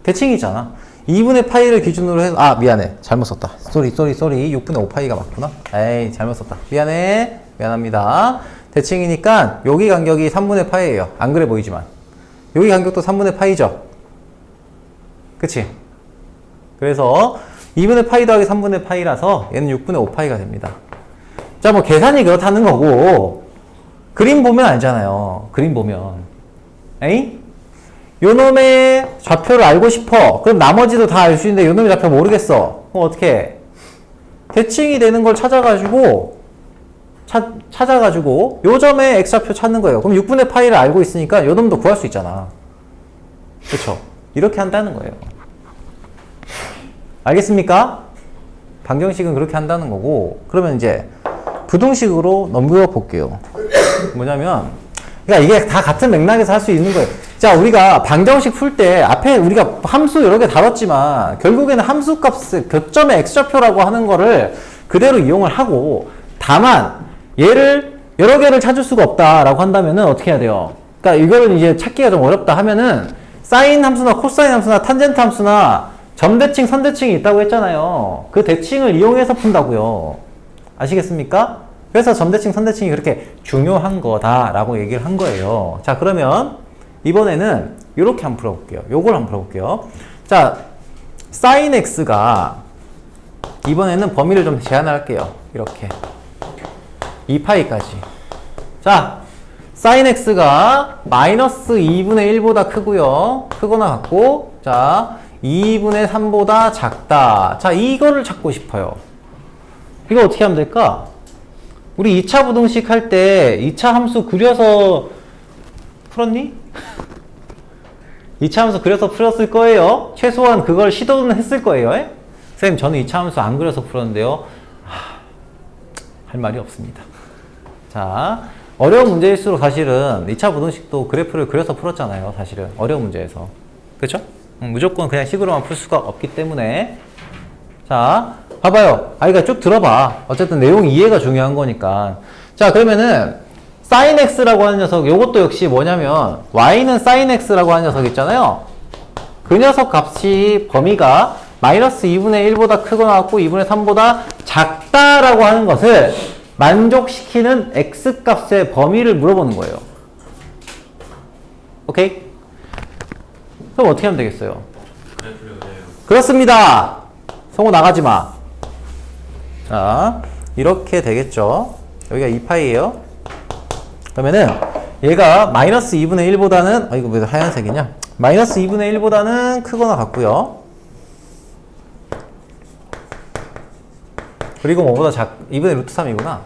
S1: 대칭이잖아. 2분의 파이를 기준으로 해서, 미안해. 잘못 썼다. 쏘리. 6분의 5 파이가 맞구나. 에이, 잘못 썼다. 미안해. 미안합니다. 대칭이니까 여기 간격이 3분의 파이예요. 안 그래 보이지만. 여기 간격도 3분의 파이죠. 그치? 그래서 2분의 파이 더하기 3분의 파이라서 얘는 6분의 5 파이가 됩니다. 자, 뭐 계산이 그렇다는 거고 그림 보면 알잖아요. 그림 보면. 에이? 요놈의 좌표를 알고 싶어. 그럼 나머지도 다 알 수 있는데 요놈의 좌표 모르겠어. 그럼 어떻게 해? 대칭이 되는 걸 찾아가지고 요점의 x좌표 찾는 거예요. 그럼 6분의 파이를 알고 있으니까 요놈도 구할 수 있잖아. 그쵸? 이렇게 한다는 거예요. 알겠습니까? 방정식은 그렇게 한다는 거고, 그러면 이제 부등식으로 넘겨 볼게요. 뭐냐면, 그러니까 이게 다 같은 맥락에서 할 수 있는 거예요. 자, 우리가 방정식 풀 때 앞에 우리가 함수 여러 개 다뤘지만 결국에는 함수 값을 교점의 x좌표라고 하는 거를 그대로 이용을 하고, 다만 얘를 여러 개를 찾을 수가 없다라고 한다면은 어떻게 해야 돼요? 그러니까 이거를 이제 찾기가 좀 어렵다 하면은 사인 함수나 코사인 함수나 탄젠트 함수나 점대칭, 선대칭이 있다고 했잖아요. 그 대칭을 이용해서 푼다고요. 아시겠습니까? 그래서 점대칭, 선대칭이 그렇게 중요한 거다라고 얘기를 한 거예요. 자, 그러면 이번에는 이렇게 한번 풀어볼게요. 요걸 한번 풀어볼게요. 자, sin x가 이번에는 범위를 좀 제한할게요. 이렇게 2파이까지. 자, sin x가 마이너스 2분의 1보다 크고요. 크거나 같고, 자, 2분의 3보다 작다. 자, 이거를 찾고 싶어요. 이거 어떻게 하면 될까? 우리 2차 부등식 할 때 2차 함수 그려서 풀었니? 2차 함수 그려서 풀었을 거예요. 최소한 그걸 시도는 했을 거예요. 선생님, 저는 2차 함수 안 그려서 풀었는데요. 할 말이 없습니다. 자, 어려운 문제일수록 사실은 2차 부등식도 그래프를 그려서 풀었잖아요. 사실은 어려운 문제에서. 그쵸? 무조건 그냥 식으로만 풀 수가 없기 때문에. 자, 봐봐요. 그러니까 쭉 들어봐. 어쨌든 내용 이해가 중요한 거니까. 자, 그러면은 sin x라고 하는 녀석, 요것도 역시 뭐냐면 y는 sin x라고 하는 녀석 있잖아요. 그 녀석 값이 범위가 마이너스 2분의 1보다 크거나 같고 2분의 3보다 작다라고 하는 것을 만족시키는 x 값의 범위를 물어보는 거예요. 오케이? 그럼 어떻게 하면 되겠어요?
S4: 그래프를 그려요.
S1: 그렇습니다. 성우 나가지 마. 자, 이렇게 되겠죠. 여기가 2파이예요. 그러면은 얘가 마이너스 2분의 1보다는 이거 왜 하얀색이냐? 마이너스 2분의 1보다는 크거나 같고요. 그리고 뭐보다 2분의 루트 3이구나.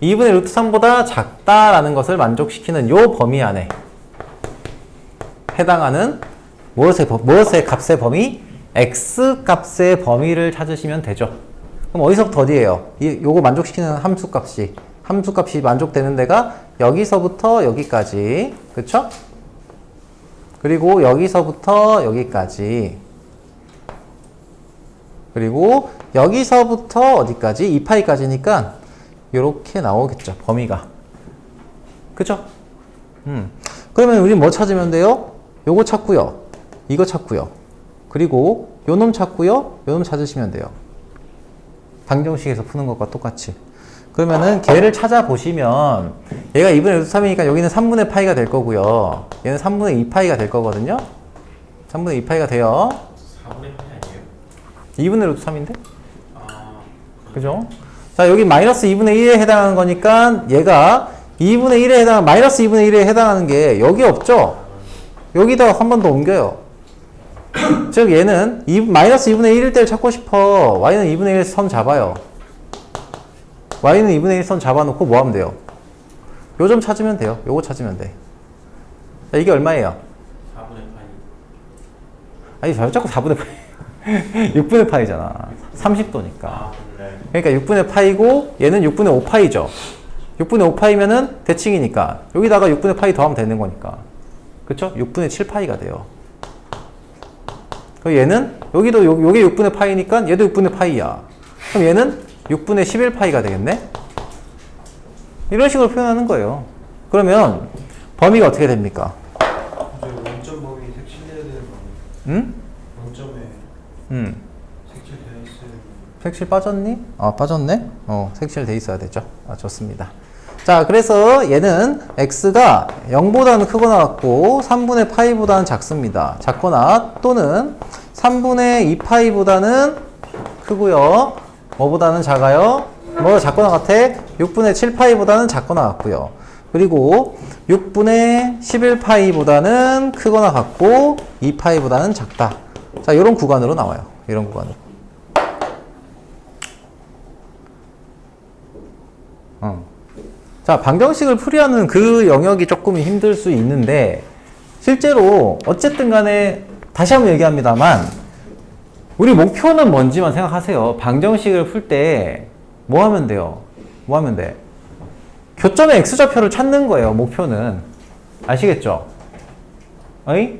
S1: 2분의 루트 3보다 작다라는 것을 만족시키는 요 범위 안에 해당하는 무엇의 값의 범위? x 값의 범위를 찾으시면 되죠. 그럼 어디서부터 어디예요? 요거 만족시키는 함수값이 만족되는 데가 여기서부터 여기까지. 그쵸? 그리고 여기서부터 여기까지. 그리고 여기서부터 어디까지? 2파이까지니까 요렇게 나오겠죠. 범위가. 그쵸? 그러면 우리 뭐 찾으면 돼요? 요거 찾고요. 이거 찾고요. 그리고 요놈 찾고요. 요놈 찾으시면 돼요. 방정식에서 푸는 것과 똑같이. 그러면은 걔를 찾아보시면 얘가 2분의 루트 3이니까 여기는 3분의 파이가 될 거고요. 얘는 3분의 2파이가 될 거거든요. 3분의 2파이가 돼요.
S4: 4분의 8 아니에요?
S1: 2분의 루트 3인데? 그죠? 자, 여기 마이너스 2분의 1에 해당하는 거니까 얘가 2분의 1에 마이너스 2분의 1에 해당하는 게 여기 없죠? 여기다가 한 번 더 옮겨요. 즉 얘는 마이너스 2분의 1일 때를 찾고 싶어. y는 2분의 1 선 잡아요. y는 2분의 1 선 잡아놓고 뭐 하면 돼요? 요 점 찾으면 돼요. 요거 찾으면 돼. 자, 이게 얼마예요?
S4: 4분의 파이.
S1: 아니, 왜 자꾸 4분의 파이. 6분의 파이잖아. 30도니까.
S4: 아, 네.
S1: 그러니까 6분의 파이고 얘는 6분의 5파이죠. 6분의 5파이면은 대칭이니까 여기다가 6분의 파이 더하면 되는 거니까. 그쵸? 6분의 7파이가 돼요. 그럼 얘는 여기도 요게 6분의 파이니까 얘도 6분의 파이야. 그럼 얘는 6분의 11파이가 되겠네? 이런 식으로 표현하는 거예요. 그러면 범위가 어떻게 됩니까?
S5: 이제 원점 범위 색칠해야 되는 거 아니에요?
S1: 응?
S5: 원점에 색칠되어 있어요.
S1: 색칠 빠졌니? 아, 빠졌네? 색칠 돼 있어야 되죠. 아, 좋습니다. 자, 그래서 얘는 x가 0보다는 크거나 같고 3분의 파이보다는 작습니다. 작거나 또는 3분의 2파이보다는 크고요. 뭐보다는 작아요? 뭐 작거나 같아? 6분의 7파이보다는 작거나 같고요. 그리고 6분의 11파이보다는 크거나 같고 2파이보다는 작다. 자, 이런 구간으로 나와요. 이런 구간으로. 자, 방정식을 풀이하는 그 영역이 조금 힘들 수 있는데 실제로 어쨌든 간에 다시 한번 얘기합니다만 우리 목표는 뭔지만 생각하세요. 방정식을 풀 때 뭐 하면 돼요? 뭐 하면 돼? 교점의 x좌표를 찾는 거예요. 목표는. 아시겠죠? 어이?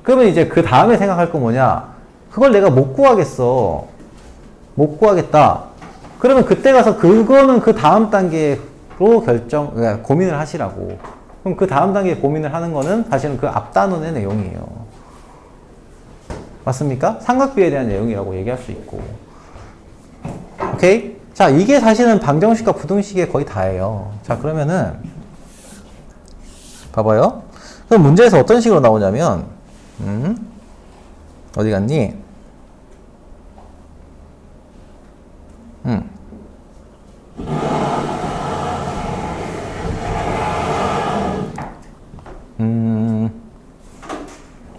S1: 그러면 이제 그 다음에 생각할 거 뭐냐? 그걸 내가 못 구하겠어. 못 구하겠다. 그러면 그때 가서 그거는 그 다음 단계로 고민을 하시라고. 그럼 그 다음 단계에 고민을 하는 거는 사실은 그 앞 단원의 내용이에요. 맞습니까? 삼각비에 대한 내용이라고 얘기할 수 있고. 오케이? 자, 이게 사실은 방정식과 부등식의 거의 다예요. 자, 그러면은 봐봐요. 그럼 문제에서 어떤 식으로 나오냐면 어디 갔니?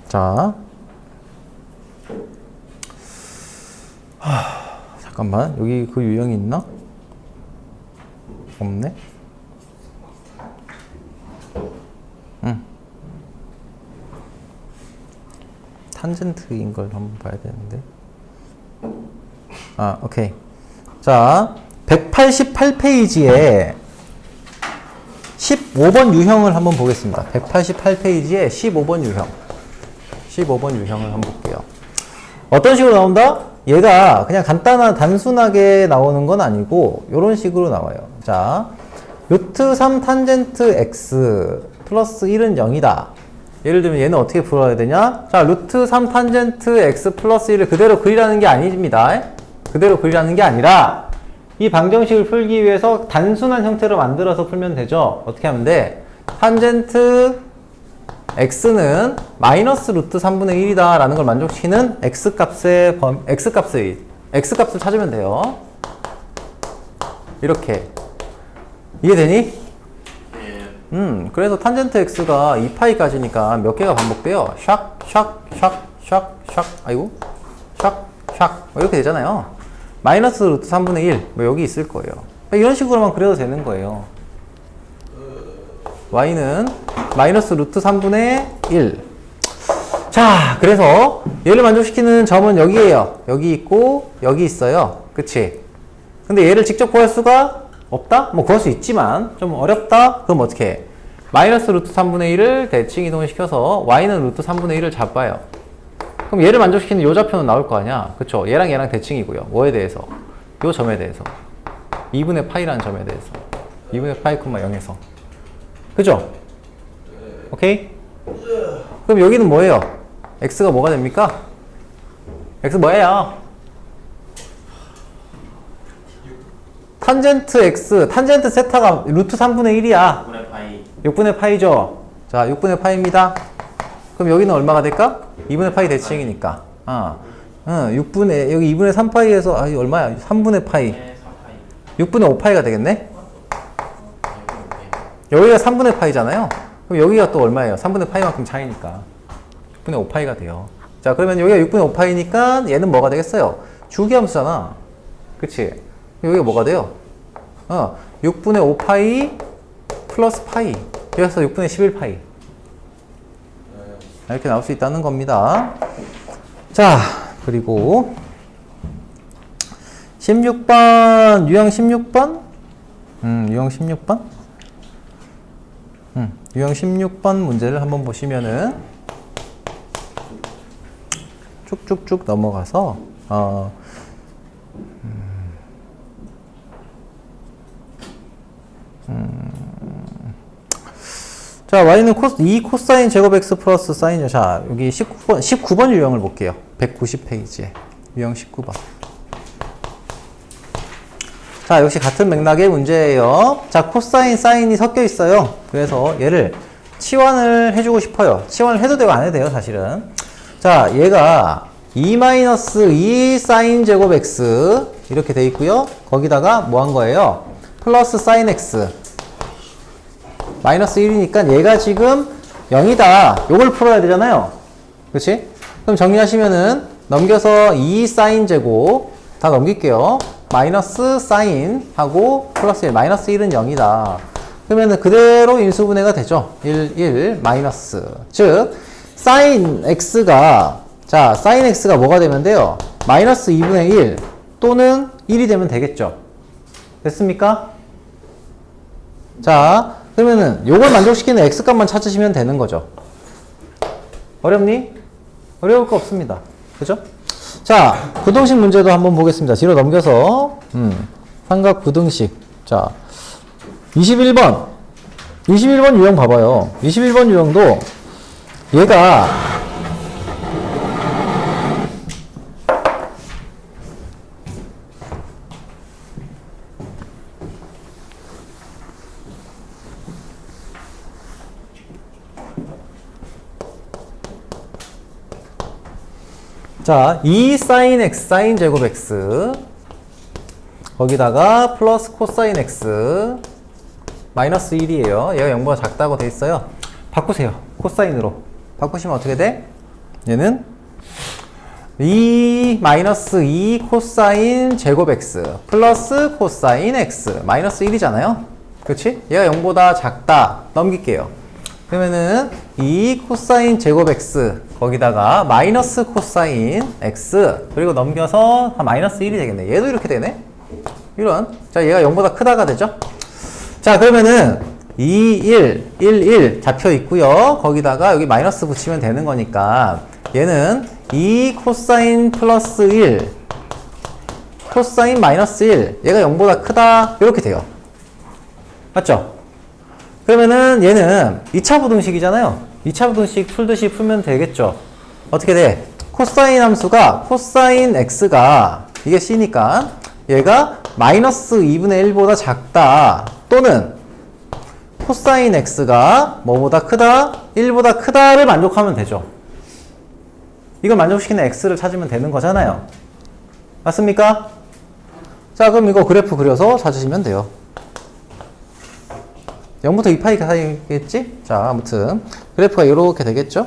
S1: 자, 잠깐만, 여기 그 유형이 있나? 없네? 탄젠트인 걸 한번 봐야 되는데. 아, 오케이. 자, 188페이지에 15번 유형을 한번 보겠습니다. 188페이지에 15번 유형. 15번 유형을 한번 볼게요. 어떤 식으로 나온다? 얘가 그냥 단순하게 나오는 건 아니고 이런 식으로 나와요. 자, 루트 3 탄젠트 x 플러스 1은 0이다. 예를 들면 얘는 어떻게 풀어야 되냐? 자, 루트 3 탄젠트 x 플러스 1을 그대로 그리라는 게 아닙니다. 그대로 그리라는 게 아니라 이 방정식을 풀기 위해서 단순한 형태로 만들어서 풀면 되죠. 어떻게 하면 돼? 탄젠트 x는 마이너스 루트 3분의 1이다 라는 걸 만족시키는 x값을 찾으면 돼요. 이렇게. 이해되니?
S4: 네.
S1: 그래서 탄젠트 x가 2파이까지니까 몇 개가 반복돼요? 샥, 샥, 샥, 샥, 샥, 아이고, 샥, 샥, 이렇게 되잖아요. 마이너스 루트 3분의 1, 뭐 여기 있을 거예요. 이런 식으로만 그려도 되는 거예요. y는 마이너스 루트 3분의 1. 자, 그래서 얘를 만족시키는 점은 여기에요. 여기 있고 여기 있어요. 그치? 근데 얘를 직접 구할 수가 없다? 뭐 구할 수 있지만 좀 어렵다? 그럼 어떻게 해? 마이너스 루트 3분의 1을 대칭 이동을 시켜서 y는 루트 3분의 1을 잡아요. 그럼 얘를 만족시키는 요 좌표는 나올 거 아니야? 그쵸? 얘랑 얘랑 대칭이고요. 뭐에 대해서? 요 점에 대해서. 2분의 파이라는 점에 대해서. 2분의 파이, 0에서. 그죠? 오케이? 그럼 여기는 뭐예요? x가 뭐가 됩니까? x 뭐예요? 탄젠트 x, 탄젠트 세타가 루트 3분의 1이야.
S4: 6분의 파이.
S1: 6분의 파이죠? 자, 6분의 파이입니다. 그럼 여기는 얼마가 될까? 2분의 파이 대칭이니까. 6분의, 여기 2분의 3파이에서, 아, 이거 얼마야? 3분의 파이.
S4: 네, 4파이.
S1: 6분의 5파이가 되겠네?
S4: 6분의
S1: 여기가 3분의 파이잖아요? 그럼 여기가 또 얼마예요? 3분의 파이만큼 차이니까 6분의 5파이가 돼요. 자, 그러면 여기가 6분의 5파이니까 얘는 뭐가 되겠어요? 주기함수잖아. 그치? 여기가 뭐가 돼요? 6분의 5파이 플러스 파이. 여기서 6분의 11파이. 이렇게 나올 수 있다는 겁니다. 자, 그리고 16번, 유형 16번? 유형 16번? 유형 16번 문제를 한번 보시면은 쭉쭉쭉 넘어가서 자, y는 2 코사인 제곱 x 플러스 사인이요. 자, 여기 19번 유형을 볼게요. 190페이지에. 유형 19번. 자, 역시 같은 맥락의 문제예요. 자, 코사인, 사인이 섞여 있어요. 그래서 얘를 치환을 해주고 싶어요. 치환을 해도 되고 안 해도 돼요, 사실은. 자, 얘가 2-2 사인 제곱 x 이렇게 돼 있고요. 거기다가 뭐 한 거예요? 플러스 사인 x. 마이너스 1이니까 얘가 지금 0이다. 요걸 풀어야 되잖아요. 그렇지? 그럼 정리하시면은 넘겨서 2 사인 제곱 다 넘길게요. 마이너스 사인 하고 플러스 1. 마이너스 1은 0이다. 그러면은 그대로 인수분해가 되죠. 1 마이너스. 즉 사인 x가 자, 사인 x가 뭐가 되면 돼요? 마이너스 2분의 1 또는 1이 되면 되겠죠. 됐습니까? 자, 그러면은 요걸 만족시키는 x값만 찾으시면 되는 거죠. 어렵니? 어려울 거 없습니다. 그죠? 자, 부등식 문제도 한번 보겠습니다. 뒤로 넘겨서 삼각 부등식. 자, 21번 유형 봐봐요. 21번 유형도 얘가 자, 2 사인 x 사인 제곱 x 거기다가 플러스 코사인 x 마이너스 1이에요. 얘가 0보다 작다고 돼 있어요. 바꾸세요. 코사인으로. 바꾸시면 어떻게 돼? 얘는 2 마이너스 2 코사인 제곱 x 플러스 코사인 x 마이너스 1이잖아요. 그렇지? 얘가 0보다 작다. 넘길게요. 그러면은 2 코사인 제곱 x 거기다가 마이너스 코사인 x 그리고 넘겨서 마이너스 1이 되겠네. 얘도 이렇게 되네. 이런. 자, 얘가 0보다 크다가 되죠. 자, 그러면은 2, 1 잡혀 있고요. 거기다가 여기 마이너스 붙이면 되는 거니까 얘는 2 코사인 플러스 1 코사인 마이너스 1 얘가 0보다 크다 이렇게 돼요. 맞죠? 그러면은 얘는 2차 부등식이잖아요. 2차 부등식 풀듯이 풀면 되겠죠. 어떻게 돼? 코사인 함수가 코사인 x가 이게 c니까 얘가 마이너스 2분의 1보다 작다 또는 코사인 x가 뭐보다 크다? 1보다 크다를 만족하면 되죠. 이걸 만족시키는 x를 찾으면 되는 거잖아요. 맞습니까? 자, 그럼 이거 그래프 그려서 찾으시면 돼요. 0부터 2파이 사이겠지? 자, 아무튼 그래프가 이렇게 되겠죠?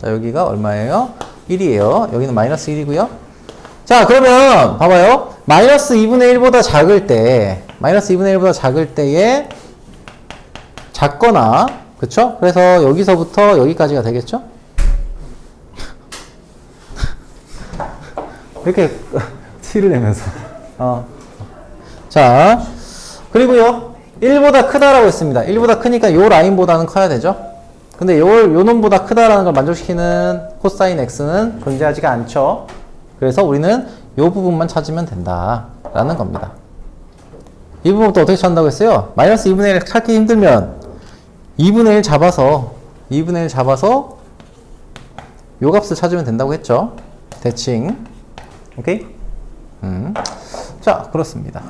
S1: 자, 여기가 얼마예요? 1이에요. 여기는 마이너스 1이고요. 자, 그러면 봐봐요. 마이너스 2분의 1보다 작을 때 마이너스 2분의 1보다 작을 때에 작거나 그쵸? 그래서 여기서부터 여기까지가 되겠죠? 이렇게 티를 내면서 자, 그리고요 1보다 크다라고 했습니다. 1보다 크니까 요 라인보다는 커야 되죠? 근데 요 놈보다 크다라는 걸 만족시키는 코사인 x는 존재하지가 않죠. 그래서 우리는 요 부분만 찾으면 된다 라는 겁니다. 이 부분부터 어떻게 찾는다고 했어요? 마이너스 2분의 1 찾기 힘들면 2분의 1 잡아서 요 값을 찾으면 된다고 했죠. 대칭. 오케이? 자, 그렇습니다.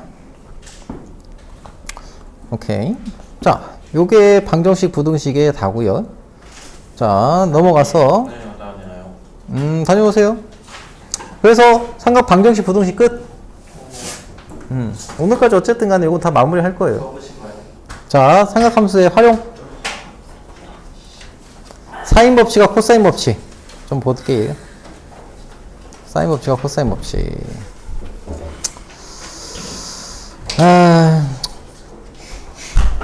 S1: 오케이. 자, 요게 방정식 부등식의 다고요. 자, 넘어가서 다녀오세요. 그래서 삼각 방정식 부등식 끝. 오늘까지 어쨌든 간에 이거 다 마무리 할 거예요. 자, 삼각함수의 활용. 사인 법칙과 코사인 법칙. 좀 볼게요. 사인 법칙과 코사인 법칙.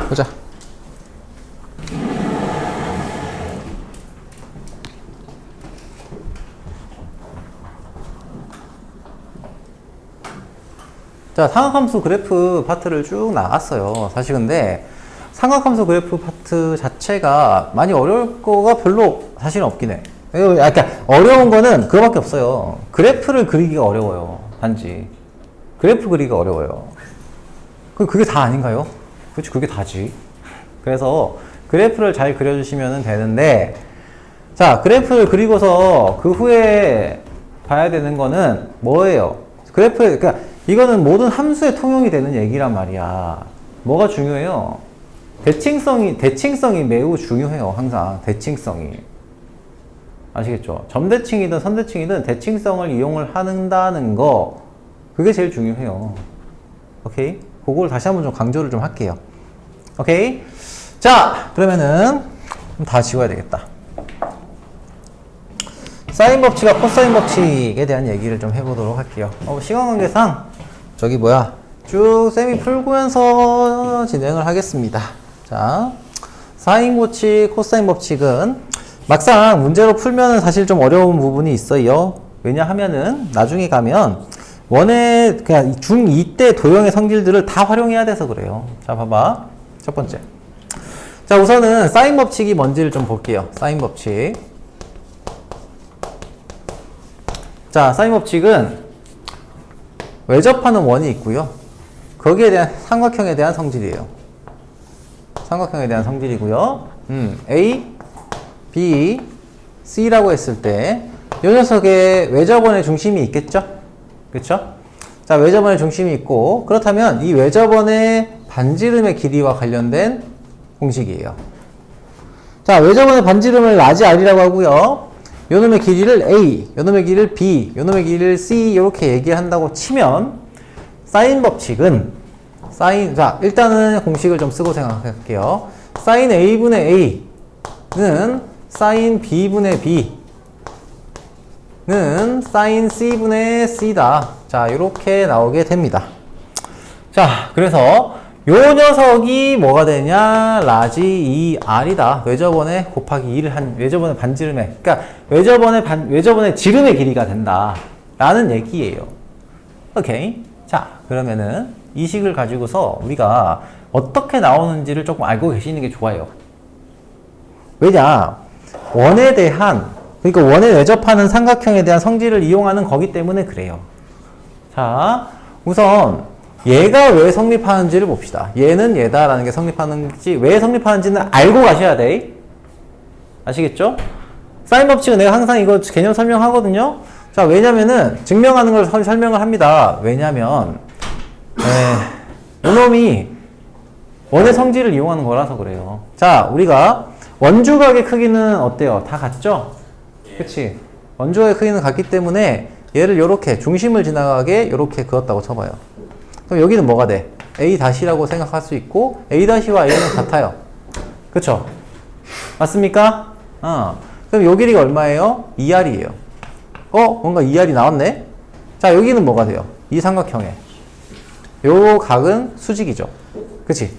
S1: 보자. 자, 삼각함수 그래프 파트를 쭉 나갔어요. 사실 근데 삼각함수 그래프 파트 자체가 많이 어려울 거가 별로 사실은 없긴 해. 그러니까 어려운 거는 그거밖에 없어요. 그래프를 그리기가 어려워요. 단지. 그래프 그리기가 어려워요. 그게 다 아닌가요? 그렇지, 그게 다지. 그래서 그래프를 잘 그려주시면 되는데, 자, 그래프를 그리고서 그 후에 봐야 되는 거는 뭐예요? 그러니까 이거는 모든 함수에 통용이 되는 얘기란 말이야. 뭐가 중요해요? 대칭성이 매우 중요해요. 항상 대칭성이. 아시겠죠? 점대칭이든 선대칭이든 대칭성을 이용을 한다는 거, 그게 제일 중요해요. 오케이? 그걸 다시 한번 좀 강조를 좀 할게요. 오케이? 자, 그러면은 다 지워야 되겠다. 사인 법칙과 코사인 법칙에 대한 얘기를 좀 해보도록 할게요. 시간 관계상 쭉 쌤이 풀고면서 진행을 하겠습니다. 자, 사인 법칙, 코사인 법칙은 막상 문제로 풀면은 사실 좀 어려운 부분이 있어요. 왜냐하면은 나중에 가면 그냥 중2 때 도형의 성질들을 다 활용해야 돼서 그래요. 자, 봐봐. 첫 번째. 자, 우선은 사인 법칙이 뭔지를 좀 볼게요. 사인 법칙. 자, 사인 법칙은 외접하는 원이 있고요. 거기에 대한 삼각형에 대한 성질이에요. 삼각형에 대한 성질이고요. A, B, C라고 했을 때 이 녀석의 외접원의 중심이 있겠죠? 그렇죠? 자, 외접원의 중심이 있고, 그렇다면 이 외접원의 반지름의 길이와 관련된 공식이에요. 자, 외접원의 반지름을 라지 R이라고 하고요. 요놈의 길이를 A, 요놈의 길이를 B, 요놈의 길이를 C 이렇게 얘기한다고 치면 사인 법칙은 자, 일단은 공식을 좀 쓰고 생각할게요. 사인 A분의 A는 사인 B분의 B는 사인 C분의 C다. 자, 이렇게 나오게 됩니다. 자, 그래서 요 녀석이 뭐가 되냐? 라지 2R이다. 외접원에 곱하기 2를 한 외접원의 반지름에, 그러니까 외접원의 지름의 길이가 된다. 라는 얘기예요. 오케이. 자, 그러면은 이 식을 가지고서 우리가 어떻게 나오는지를 조금 알고 계시는 게 좋아요. 왜냐? 그러니까 원에 외접하는 삼각형에 대한 성질을 이용하는 거기 때문에 그래요. 자, 우선 얘가 왜 성립하는지를 봅시다. 얘는 얘다라는 게 성립하는지, 왜 성립하는지는 알고 가셔야 돼. 아시겠죠? 사인 법칙은 내가 항상 이거 개념 설명하거든요. 자, 왜냐면은 증명하는 걸 설명을 합니다. 왜냐면 이놈이 원의 성질을 이용하는 거라서 그래요. 자, 우리가 원주각의 크기는 어때요? 다 같죠? 그치? 원주각의 크기는 같기 때문에 얘를 요렇게 중심을 지나가게 요렇게 그었다고 쳐봐요. 그럼 여기는 뭐가 돼? A-라고 생각할 수 있고 A-와 A는 같아요. 그쵸? 맞습니까? 그럼 요 길이가 얼마예요? 2R이에요. 뭔가 2R이 나왔네? 자, 여기는 뭐가 돼요? 이 삼각형에 요 각은 수직이죠. 그치?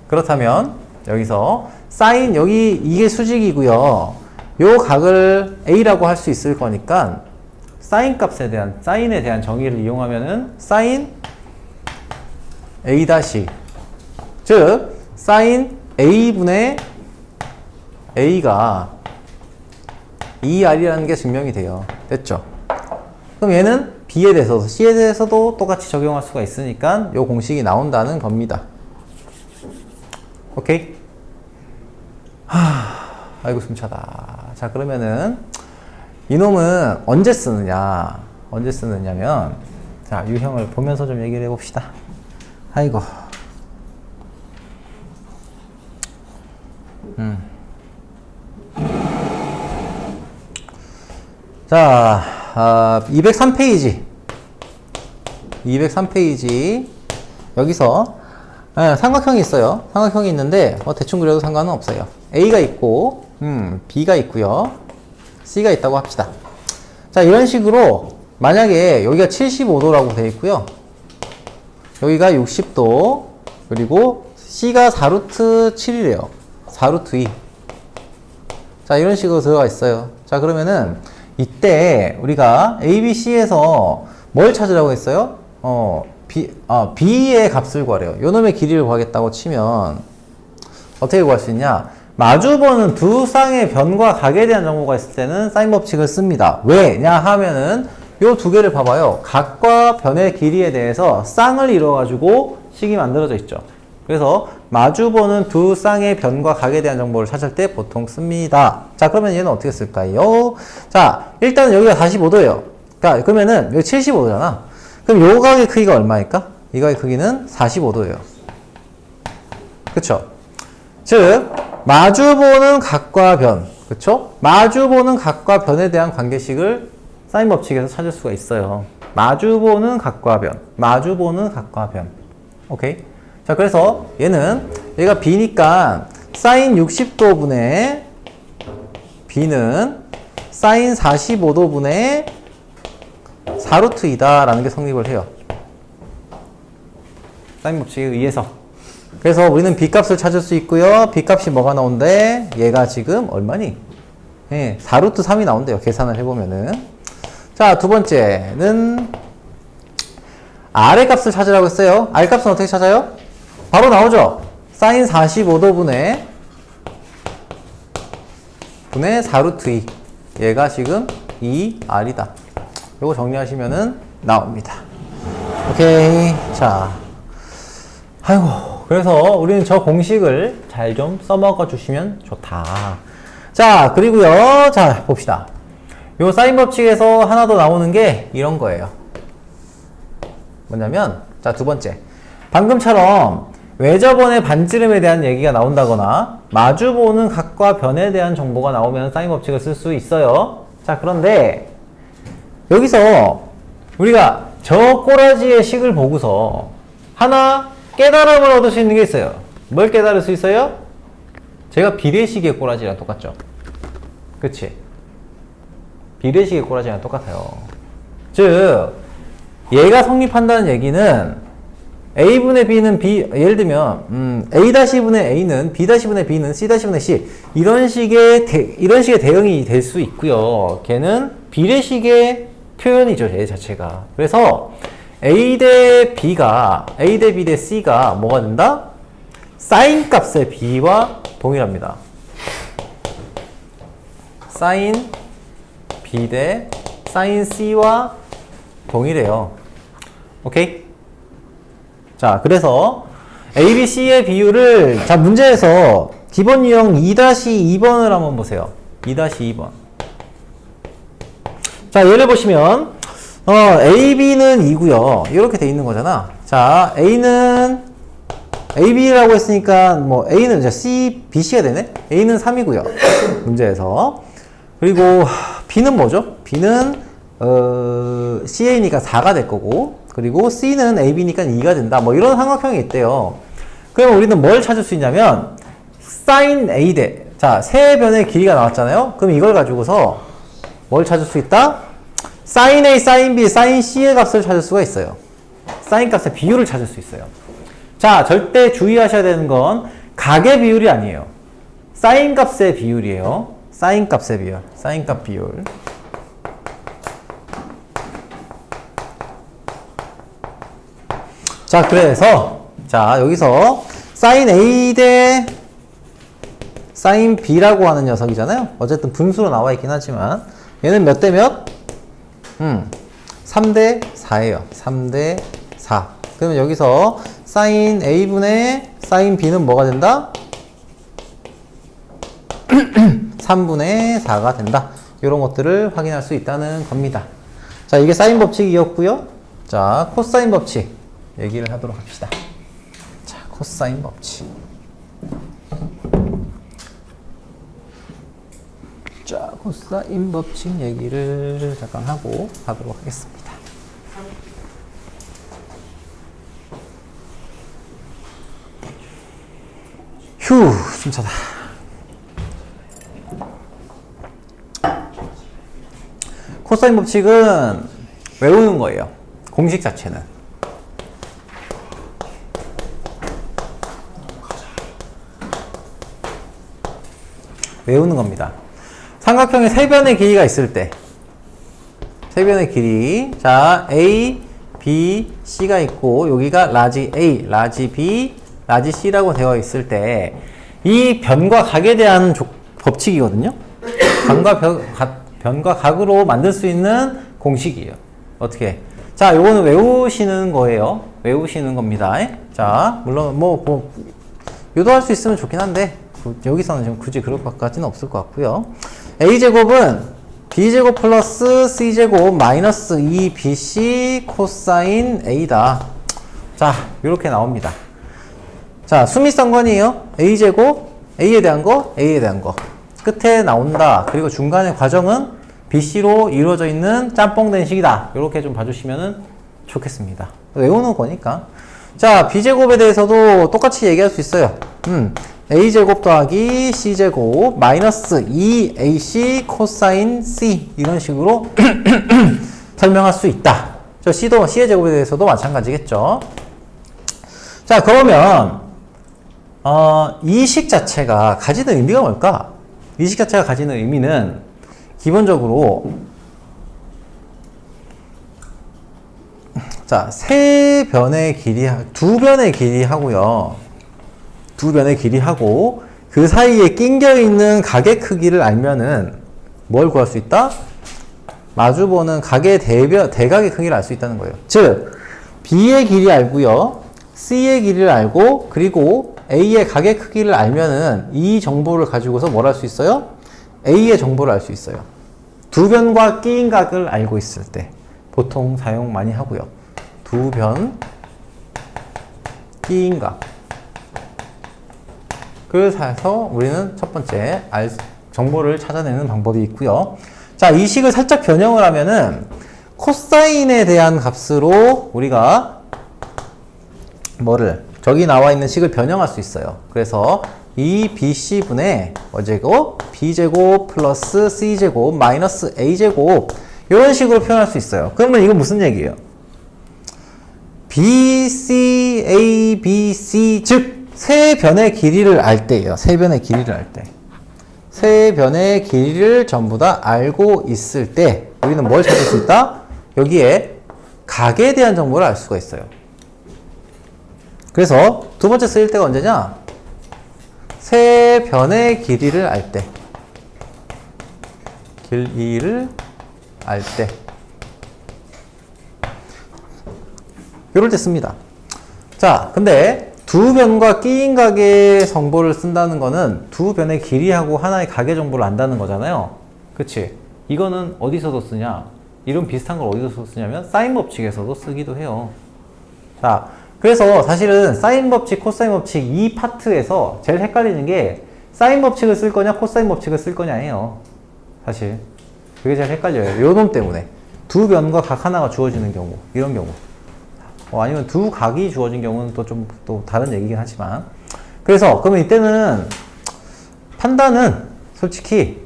S1: 그렇다면 여기서 사인, 이게 수직이고요. 요 각을 A라고 할 수 있을 거니까 사인에 대한 정의를 이용하면은 사인 A-, 즉 사인 A분의 A가 2R이라는 게 증명이 돼요. 됐죠? 그럼 얘는 B에 대해서도 C에 대해서도 똑같이 적용할 수가 있으니까 요 공식이 나온다는 겁니다. 오케이? 아이고 숨차다. 자, 그러면은 이놈은 언제 쓰느냐면 자, 유형을 보면서 좀 얘기를 해봅시다. 아이고. 자, 203페이지. 203페이지. 여기서 삼각형이 있어요. 삼각형이 있는데 대충 그려도 상관은 없어요. A가 있고 B가 있고요. C가 있다고 합시다. 자, 이런 식으로 만약에 여기가 75도라고 되어 있고요. 여기가 60도, 그리고 C가 4루트 7이래요. 4루트 2. 자, 이런 식으로 들어가 있어요. 자, 그러면은 이때 우리가 ABC에서 뭘 찾으라고 했어요? B의 값을 구하래요. 요놈의 길이를 구하겠다고 치면 어떻게 구할 수 있냐? 마주보는 두 쌍의 변과 각에 대한 정보가 있을 때는 사인 법칙을 씁니다. 왜냐 하면은 요 두 개를 봐봐요. 각과 변의 길이에 대해서 쌍을 이루어가지고 식이 만들어져 있죠. 그래서 마주보는 두 쌍의 변과 각에 대한 정보를 찾을 때 보통 씁니다. 자, 그러면 얘는 어떻게 쓸까요? 자, 일단 여기가 45도예요. 그러면은 여기 75도잖아. 그럼 요 각의 크기가 얼마일까? 이 각의 크기는 45도예요. 그쵸? 즉, 마주보는 각과 변. 그쵸? 마주보는 각과 변에 대한 관계식을 사인 법칙에서 찾을 수가 있어요. 마주보는 각과 변. 마주보는 각과 변. 오케이? 자, 그래서 얘가 B니까 사인 60도분의 B는 사인 45도분의 4루트이다 라는 게 성립을 해요. 사인 법칙에 의해서. 그래서 우리는 B값을 찾을 수 있고요. B값이 뭐가 나온대? 얘가 지금 얼마니? 4루트 3이 나온대요. 계산을 해보면은. 자, 두 번째는 R의 값을 찾으라고 했어요. R 값은 어떻게 찾아요? 바로 나오죠? 사인 45도분의 4루트 2. 얘가 지금 2R이다. 요거 정리하시면은 나옵니다. 오케이. 자. 아이고. 그래서 우리는 저 공식을 잘 좀 써먹어 주시면 좋다. 자, 그리고요. 자, 봅시다. 요 사인 법칙에서 하나 더 나오는 게 이런 거예요. 뭐냐면, 자, 두 번째. 방금처럼 외접원의 반지름에 대한 얘기가 나온다거나 마주보는 각과 변에 대한 정보가 나오면 사인 법칙을 쓸 수 있어요. 자, 그런데 여기서 우리가 저 꼬라지의 식을 보고서 하나 깨달음을 얻을 수 있는 게 있어요. 뭘 깨달을 수 있어요? 제가 비례식의 꼬라지랑 똑같죠. 그치? 비례식의 꼬라지랑 똑같아요. 즉, 얘가 성립한다는 얘기는 A분의 B는 B, 예를 들면, A-분의 A는 B-분의 B는 C-분의 C. 이런 식의 대응이 될 수 있고요. 걔는 비례식의 표현이죠, 얘 자체가. 그래서 A 대 B 대 C가 뭐가 된다? 사인 값의 B와 동일합니다. 사인 B 대 사인 C와 동일해요. 오케이? 자, 그래서 A, B, C의 비율을, 자, 문제에서 기본 유형 2-2번을 한번 보세요. 2-2번. 자, 예를 보시면, A, B는 2고요. 이렇게 돼 있는 거잖아. 자, A는, A, B라고 했으니까, 뭐, A는 이제 C, B, C가 되네? A는 3이고요. 문제에서. 그리고, B는 뭐죠? B는, CA니까 4가 될 거고, 그리고 C는 AB니까 2가 된다. 뭐, 이런 삼각형이 있대요. 그러면 우리는 뭘 찾을 수 있냐면, sin A 대, 자, 세 변의 길이가 나왔잖아요? 그럼 이걸 가지고서 뭘 찾을 수 있다? sin A, sin B, sin C의 값을 찾을 수가 있어요. sin 값의 비율을 찾을 수 있어요. 자, 절대 주의하셔야 되는 건 각의 비율이 아니에요. sin 값의 비율이에요. sin 값의 비율. sin 값 비율. 자, 그래서 자, 여기서 sin A 대 sin B라고 하는 녀석이잖아요. 어쨌든 분수로 나와 있긴 하지만 얘는 몇 대 몇? 3대 4예요. 3대 4. 그러면 여기서 sin A분의 sin B는 뭐가 된다? 3분의 4가 된다. 이런 것들을 확인할 수 있다는 겁니다. 자, 이게 사인 법칙이었고요. 자, 코사인 법칙 얘기를 하도록 합시다. 자, 코사인 법칙. 자, 코사인 법칙 얘기를 잠깐 하고 가도록 하겠습니다. 휴, 숨차다. 코사인 법칙은 외우는 거예요. 공식 자체는. 외우는 겁니다. 삼각형에 세 변의 길이가 있을 때, 세 변의 길이, 자, A, B, C가 있고 여기가 라지 A, 라지 B, 라지 C라고 되어 있을 때 이 변과 각에 대한 법칙이거든요. 변과 각으로 만들 수 있는 공식이에요. 어떻게? 자, 요거는 외우시는 거예요. 외우시는 겁니다. 자, 물론 뭐 유도할 수 있으면 좋긴 한데 여기서는 지금 굳이 그럴 것까지는 없을 것 같고요. A제곱은 B제곱 플러스 C제곱 마이너스 2BC 코사인 A다. 자, 이렇게 나옵니다. 자, 수미상관이에요. A제곱, A에 대한 거, A에 대한 거. 끝에 나온다. 그리고 중간의 과정은 BC로 이루어져 있는 짬뽕된 식이다. 이렇게 좀 봐주시면 좋겠습니다. 외우는 거니까. 자, B제곱에 대해서도 똑같이 얘기할 수 있어요. A제곱 더하기 C제곱 마이너스 2AC 코사인 C 이런 식으로 설명할 수 있다. 저 C의 제곱에 대해서도 마찬가지겠죠. 자, 그러면 이 식 자체가 가지는 의미가 뭘까? 이 식 자체가 가지는 의미는 기본적으로 자, 두 변의 길이하고요. 두 변의 길이하고 그 사이에 낑겨 있는 각의 크기를 알면은 뭘 구할 수 있다? 마주보는 각의 대각의 크기를 알 수 있다는 거예요. 즉, B의 길이 알고요. C의 길이를 알고 그리고 A의 각의 크기를 알면은 이 정보를 가지고서 뭘 할 수 있어요? A의 정보를 알 수 있어요. 두 변과 끼인 각을 알고 있을 때 보통 사용 많이 하고요. 두 변 끼인 각. 그래서 우리는 첫 번째 정보를 찾아내는 방법이 있고요. 자, 이 식을 살짝 변형을 하면은 코사인에 대한 값으로 우리가 저기 나와 있는 식을 변형할 수 있어요. 그래서 이 BC분의 B제곱 플러스 C제곱 마이너스 A제곱 이런 식으로 표현할 수 있어요. 그러면 이건 무슨 얘기예요? BC, A, B, C 즉 세 변의 길이를 알 때예요. 세 변의 길이를 알 때. 세 변의 길이를 전부 다 알고 있을 때 우리는 뭘 찾을 수 있다? 여기에 각에 대한 정보를 알 수가 있어요. 그래서 두 번째 쓰일 때가 언제냐? 세 변의 길이를 알 때. 길이를 알 때. 이럴 때 씁니다. 자, 근데 두 변과 끼인 각의 정보를 쓴다는 거는 두 변의 길이하고 하나의 각의 정보를 안다는 거잖아요. 그치? 이거는 어디서도 쓰냐? 이런 비슷한 걸 어디서 쓰냐면 사인 법칙에서도 쓰기도 해요. 자, 그래서 사실은 사인 법칙, 코사인 법칙 이 파트에서 제일 헷갈리는 게 사인 법칙을 쓸 거냐, 코사인 법칙을 쓸 거냐예요. 사실. 그게 제일 헷갈려요. 요 놈 때문에. 두 변과 각 하나가 주어지는 경우, 이런 경우. 아니면 두 각이 주어진 경우는 또 다른 얘기긴 하지만. 그래서, 그러면 이때는 판단은 솔직히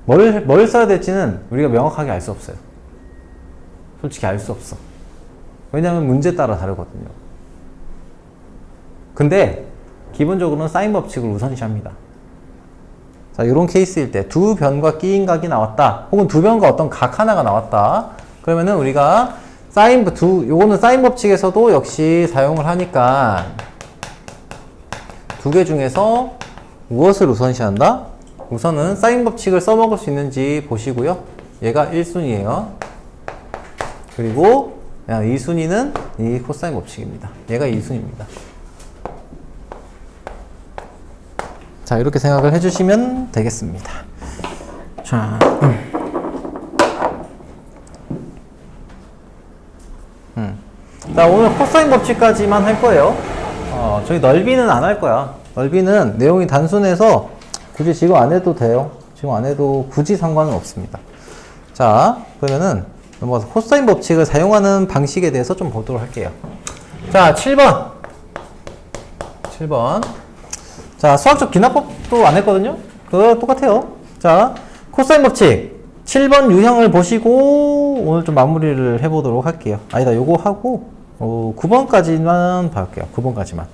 S1: 뭘 써야 될지는 우리가 명확하게 알 수 없어요. 솔직히 알 수 없어. 왜냐면 문제 따라 다르거든요. 근데 기본적으로는 사인 법칙을 우선시합니다. 자, 이런 케이스일 때 두 변과 끼인 각이 나왔다. 혹은 두 변과 어떤 각 하나가 나왔다. 그러면은 우리가 요거는 사인 법칙에서도 역시 사용을 하니까 두 개 중에서 무엇을 우선시한다? 우선은 사인 법칙을 써먹을 수 있는지 보시고요. 얘가 1순위예요. 그리고 2순위는 이 코사인 법칙입니다. 얘가 2순위입니다. 자, 이렇게 생각을 해주시면 되겠습니다. 자, 자, 오늘 코사인 법칙까지만 할 거예요. 저희 넓이는 안 할 거야. 넓이는 내용이 단순해서 굳이 지금 안 해도 돼요. 지금 안 해도 굳이 상관은 없습니다. 자, 그러면은 넘어가서 코사인 법칙을 사용하는 방식에 대해서 좀 보도록 할게요. 자, 7번. 자, 수학적 기납법도 안 했거든요? 그거 똑같아요. 자, 코사인 법칙. 7번 유형을 보시고 오늘 좀 마무리를 해보도록 할게요. 아니다, 요거 하고 9번까지만 볼게요. 9번까지만.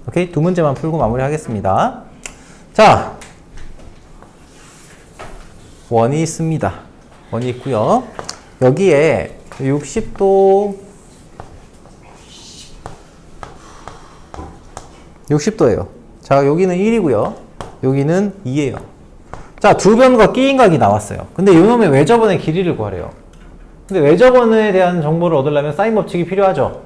S1: 오케이? 두 문제만 풀고 마무리 하겠습니다. 자, 원이 있습니다. 원이 있고요. 여기에 60도 60도예요. 자, 여기는 1이고요. 여기는 2예요. 자, 두 변과 끼인각이 나왔어요. 근데 이놈의 외접원의 길이를 구하래요. 근데 외접원에 대한 정보를 얻으려면 사인 법칙이 필요하죠.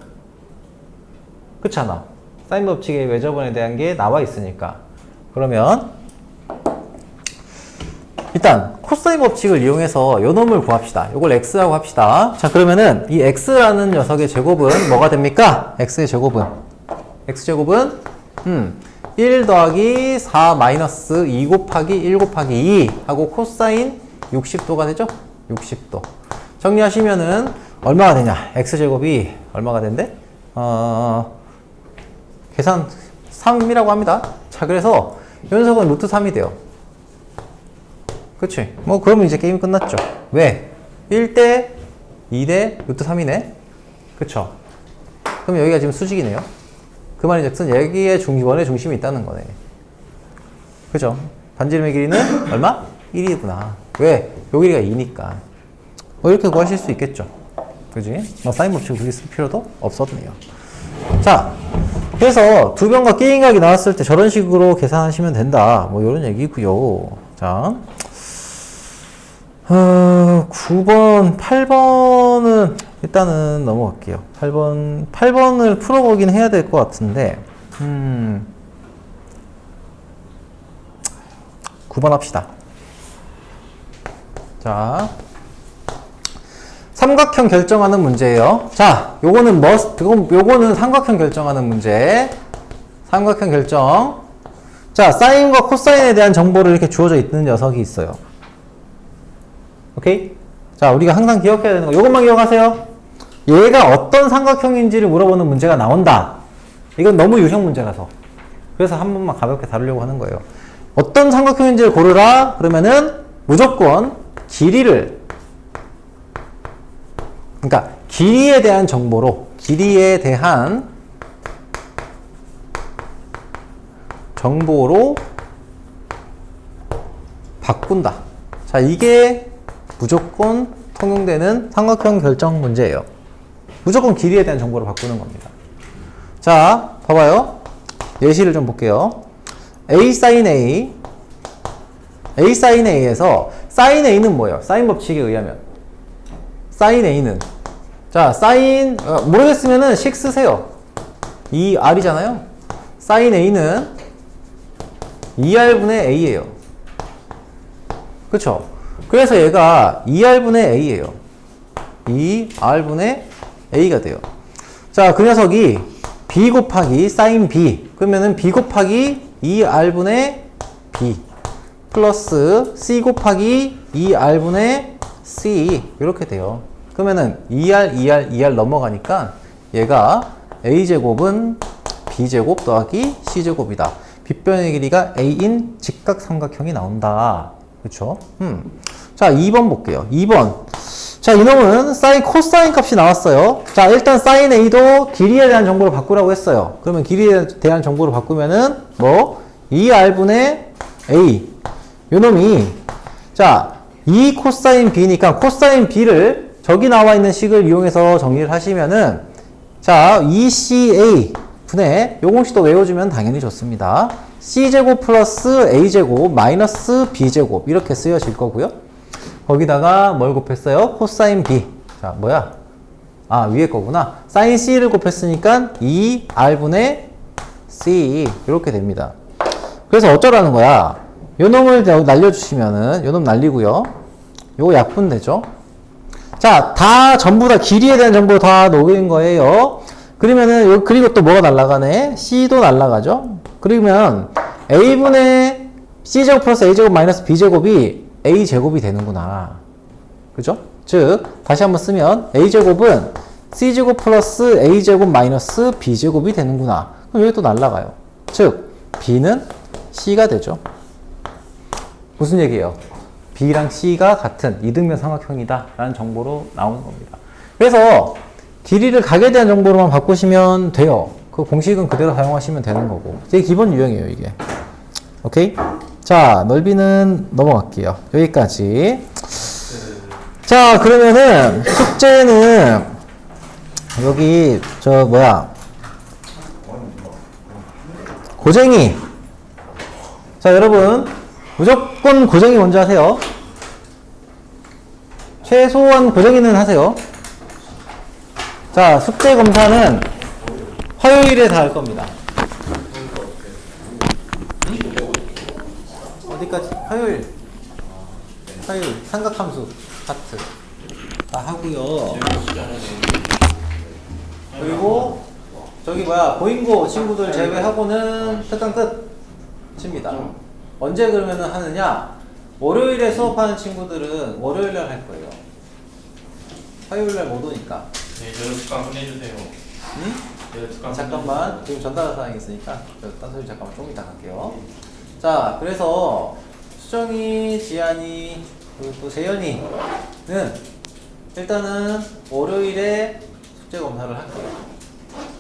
S1: 그렇지 않아? 사인 법칙의 외접원에 대한 게 나와 있으니까. 그러면 일단 코사인 법칙을 이용해서 요 놈을 구합시다. 요걸 x라고 합시다. 자, 그러면은 이 x라는 녀석의 제곱은 뭐가 됩니까? x의 제곱은 x제곱은 1 더하기 4 마이너스 2 곱하기 1 곱하기 2 하고 코사인 60도가 되죠? 60도. 정리하시면은 얼마가 되냐? x제곱이 얼마가 된대? 계산 3이라고 합니다. 자, 그래서 이 녀석은 루트 3이 돼요. 그치? 뭐 그러면 이제 게임 끝났죠. 왜? 1대 2대 루트 3이네. 그쵸? 그럼 여기가 지금 수직이네요. 그 말인즉슨 여기에 원의 중심이 있다는 거네. 그죠? 반지름의 길이는 얼마? 1이구나. 왜? 요 길이가 2니까. 뭐 이렇게 구하실 수 있겠죠. 그지? 뭐 사인 법칙을 굳이 쓸 필요도 없었네요. 자, 그래서 두 변과 끼인각이 나왔을 때 저런 식으로 계산하시면 된다. 뭐 이런 얘기고요. 자, 9번, 8번은 일단은 넘어갈게요. 8번을 풀어보긴 해야 될 것 같은데, 9번 합시다. 자, 삼각형 결정하는 문제예요. 자, 요거는 요거는 삼각형 결정하는 문제. 삼각형 결정. 자, 사인과 코사인에 대한 정보를 이렇게 주어져 있는 녀석이 있어요. 오케이? 자, 우리가 항상 기억해야 되는 거, 요것만 기억하세요. 얘가 어떤 삼각형인지를 물어보는 문제가 나온다. 이건 너무 유형 문제라서. 그래서 한 번만 가볍게 다루려고 하는 거예요. 어떤 삼각형인지를 고르라. 그러면은 무조건 길이를, 그러니까 길이에 대한 정보로, 길이에 대한 정보로 바꾼다. 자, 이게 무조건 통용되는 삼각형 결정 문제예요. 무조건 길이에 대한 정보를 바꾸는 겁니다. 자, 봐봐요. 예시를 좀 볼게요. A sin A, A sin A에서 sin A는 뭐예요? 사인 법칙에 의하면 sin A는, 자, sin 모르겠으면은 식 쓰세요. 2R이잖아요. sin A는 2R분의 A예요. 그쵸? 그래서 얘가 2R분의 A예요. 2R분의 A가 돼요. 자, 그 녀석이 B 곱하기 sin B, 그러면은 B 곱하기 2R분의 B 플러스 C 곱하기 2R분의 C, 이렇게 돼요. 그러면은 2R 넘어가니까 얘가 A제곱은 B제곱 더하기 C제곱이다. 빗변의 길이가 A인 직각삼각형이 나온다. 그쵸? 자, 2번 볼게요. 2번. 자, 이놈은 사인, 코사인 값이 나왔어요. 자, 일단 사인 A도 길이에 대한 정보를 바꾸라고 했어요. 그러면 길이에 대한 정보를 바꾸면은 뭐 2R분의 A, 요놈이, 자, 2 코사인 B니까 코사인 B를 저기 나와 있는 식을 이용해서 정리를 하시면은, 자, 2CA 분의 요 공식도 외워주면 당연히 좋습니다. C제곱 플러스 A제곱 마이너스 B제곱, 이렇게 쓰여질 거고요. 거기다가 뭘 곱했어요? 코사인 B. 자, 뭐야? 아, 위에 거구나. 사인 C를 곱했으니까 2R분의 C, 이렇게 됩니다. 그래서 어쩌라는 거야? 요 놈을 날려주시면은, 요 놈 날리고요. 요거 약분 되죠? 자, 전부 다 길이에 대한 정보 다 녹인 거예요. 그러면은, 그리고 또 뭐가 날라가네? C도 날라가죠? 그러면 A분의 C제곱 플러스 A제곱 마이너스 B제곱이 A제곱이 되는구나. 그죠? 즉, 다시 한번 쓰면 A제곱은 C제곱 플러스 A제곱 마이너스 B제곱이 되는구나. 그럼 여기 또 날라가요. 즉, B는 C가 되죠. 무슨 얘기예요? B랑 C가 같은 이등변 삼각형이다 라는 정보로 나오는 겁니다. 그래서 길이를 각에 대한 정보로만 바꾸시면 돼요. 그 공식은 그대로 사용하시면 되는 거고. 이게 기본 유형이에요, 이게. 오케이? 자, 넓이는 넘어갈게요. 여기까지. 자, 그러면은 숙제는 여기 저 뭐야 고쟁이. 자, 여러분 무조건 고쟁이 먼저 하세요. 최소한 고쟁이는 하세요. 자, 숙제 검사는 화요일에 다 할 겁니다. 어디까지? 화요일 삼각함수 파트 다 하고요. 그리고 저기 뭐야 보인고 친구들 제외하고는 특강 끝 칩니다. 언제 그러면은 하느냐? 월요일에 수업하는 친구들은 월요일날 할 거예요. 화요일날 못 오니까.
S3: 네, 저도 특강 끝내주세요.
S1: 응?
S3: 제가 특강
S1: 잠깐만 지금 전달할 사항이 있으니까 저 딴 소리 잠깐만 좀 이따 갈게요. 자, 그래서 수정이, 지안이, 그리고 또 재현이는 일단은 월요일에 숙제 검사를 할게요.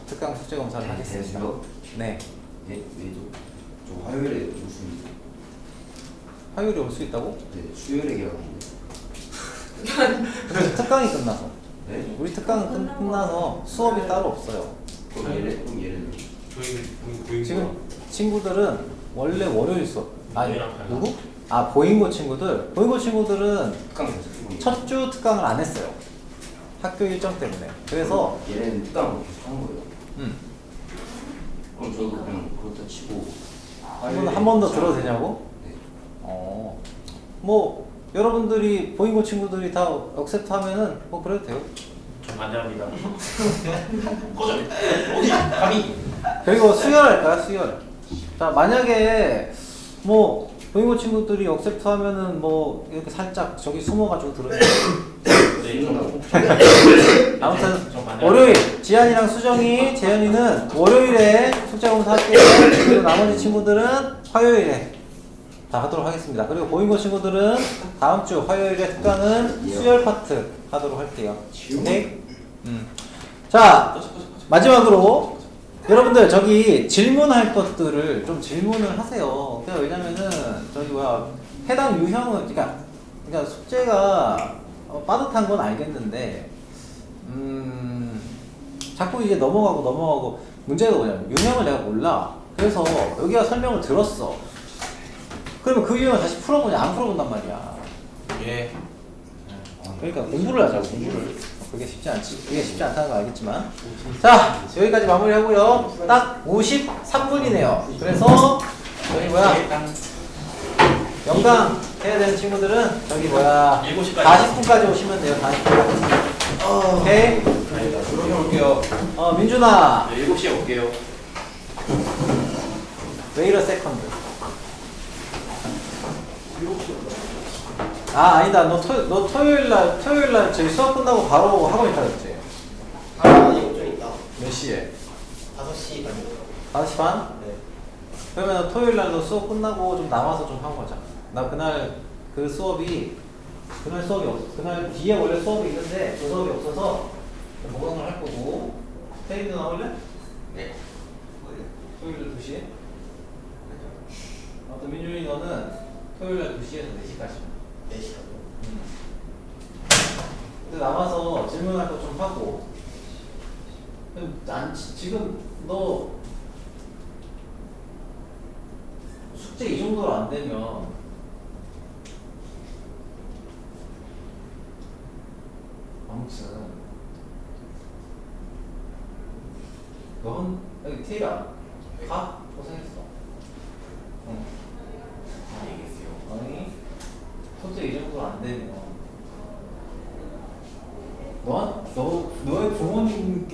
S1: 특강 숙제 검사를 하겠습니다. 네.
S6: 예, 왜죠? 저 화요일에 올 수 있어요.
S1: 화요일에 올 수 있다고?
S6: 네, 수요일에 계약하는데.
S1: 근데 특강이 끝나서.
S6: 네?
S1: 우리 특강은 끝나서 수업이 따로 없어요.
S6: 그럼 얘를
S3: 저희
S1: 지금 친구들은 원래 월요일 수업. 아니,
S3: 저희랑 달라.
S1: 누구? 아, 보인고 친구들은
S6: 특강 계속
S1: 첫 주 특강을 안 했어요. 학교 일정 때문에. 그래서
S6: 얘는 특강 계속 하는 거예요.
S1: 음.
S6: 그럼 저도 그냥 그렇다 치고
S1: 한 번 더 들어도 되냐고?
S6: 네.
S1: 뭐 여러분들이 보인고 친구들이 다 억셉트 하면은 뭐 그래도 돼요.
S3: 전 반대합니다. 꺼져. 어디? 감히.
S1: 그리고 수요일 할까요? 수요일. 자, 만약에 뭐 보인고 친구들이 억셉트 하면은 뭐 이렇게 살짝 저기 숨어가지고 들어요.
S3: 네, 좀
S1: 아무튼
S3: 좀 많이
S1: 월요일 지안이랑 수정이, 재현이는 월요일에 숙제 검사 할게요. 그리고 나머지 친구들은 화요일에 다 하도록 하겠습니다. 그리고 보인고 친구들은 다음 주 화요일에 특강은 수요일 파트 하도록 할게요. 오케이? 자, 마지막으로 여러분들 저기 질문할 것들을 좀 질문을 하세요. 그러니까 왜냐면은 저기 뭐야 해당 유형은 그러니까 숙제가 빠듯한 건 알겠는데 자꾸 이제 넘어가고 문제가 뭐냐면 유형을 내가 몰라. 그래서 여기가 설명을 들었어. 그러면 그 유형을 다시 풀어보냐 안 풀어본단 말이야.
S3: 예.
S1: 그러니까 공부를 하자고 공부를. 그게 쉽지 않다는 거 알겠지만. 자, 여기까지 마무리하고요. 딱 53분이네요. 그래서 저기 뭐야 영강 해야 되는 친구들은 저기 뭐야
S3: 7시까지
S1: 40분까지 오시면 돼요. 40분. 오케이.
S3: 그렇게 올게요.
S1: 민준아
S3: 네, 7시에 올게요.
S1: 웨이러 세컨드. 아니다. 너 토요일날 저희 수업 끝나고 바로 학원 있다 그랬지?
S5: 아니 좀 있다.
S1: 몇 시에?
S5: 5시 반.
S1: 5시 반?
S5: 네.
S1: 그러면 토요일날 너 수업 끝나고 좀 남아서 좀 하고 가자. 나 그날 그날 수업이 없어. 그날 뒤에 원래 수업이 있는데 그 수업이 없어서 목강을 할 거고. 태인도 나올래?
S6: 네.
S1: 토요일 2시에? 아무튼 민준이 너는 토요일날 2시에서 4시까지.
S5: 4시.
S1: 근데 남아서 질문할 거 좀 하고. 지금 너 숙제 이 정도로 안 되면 아무튼 넌 여기 테이라 가? 고생했어. 응. 아니 숙제 이 정도로 안 되면 너의 부모님께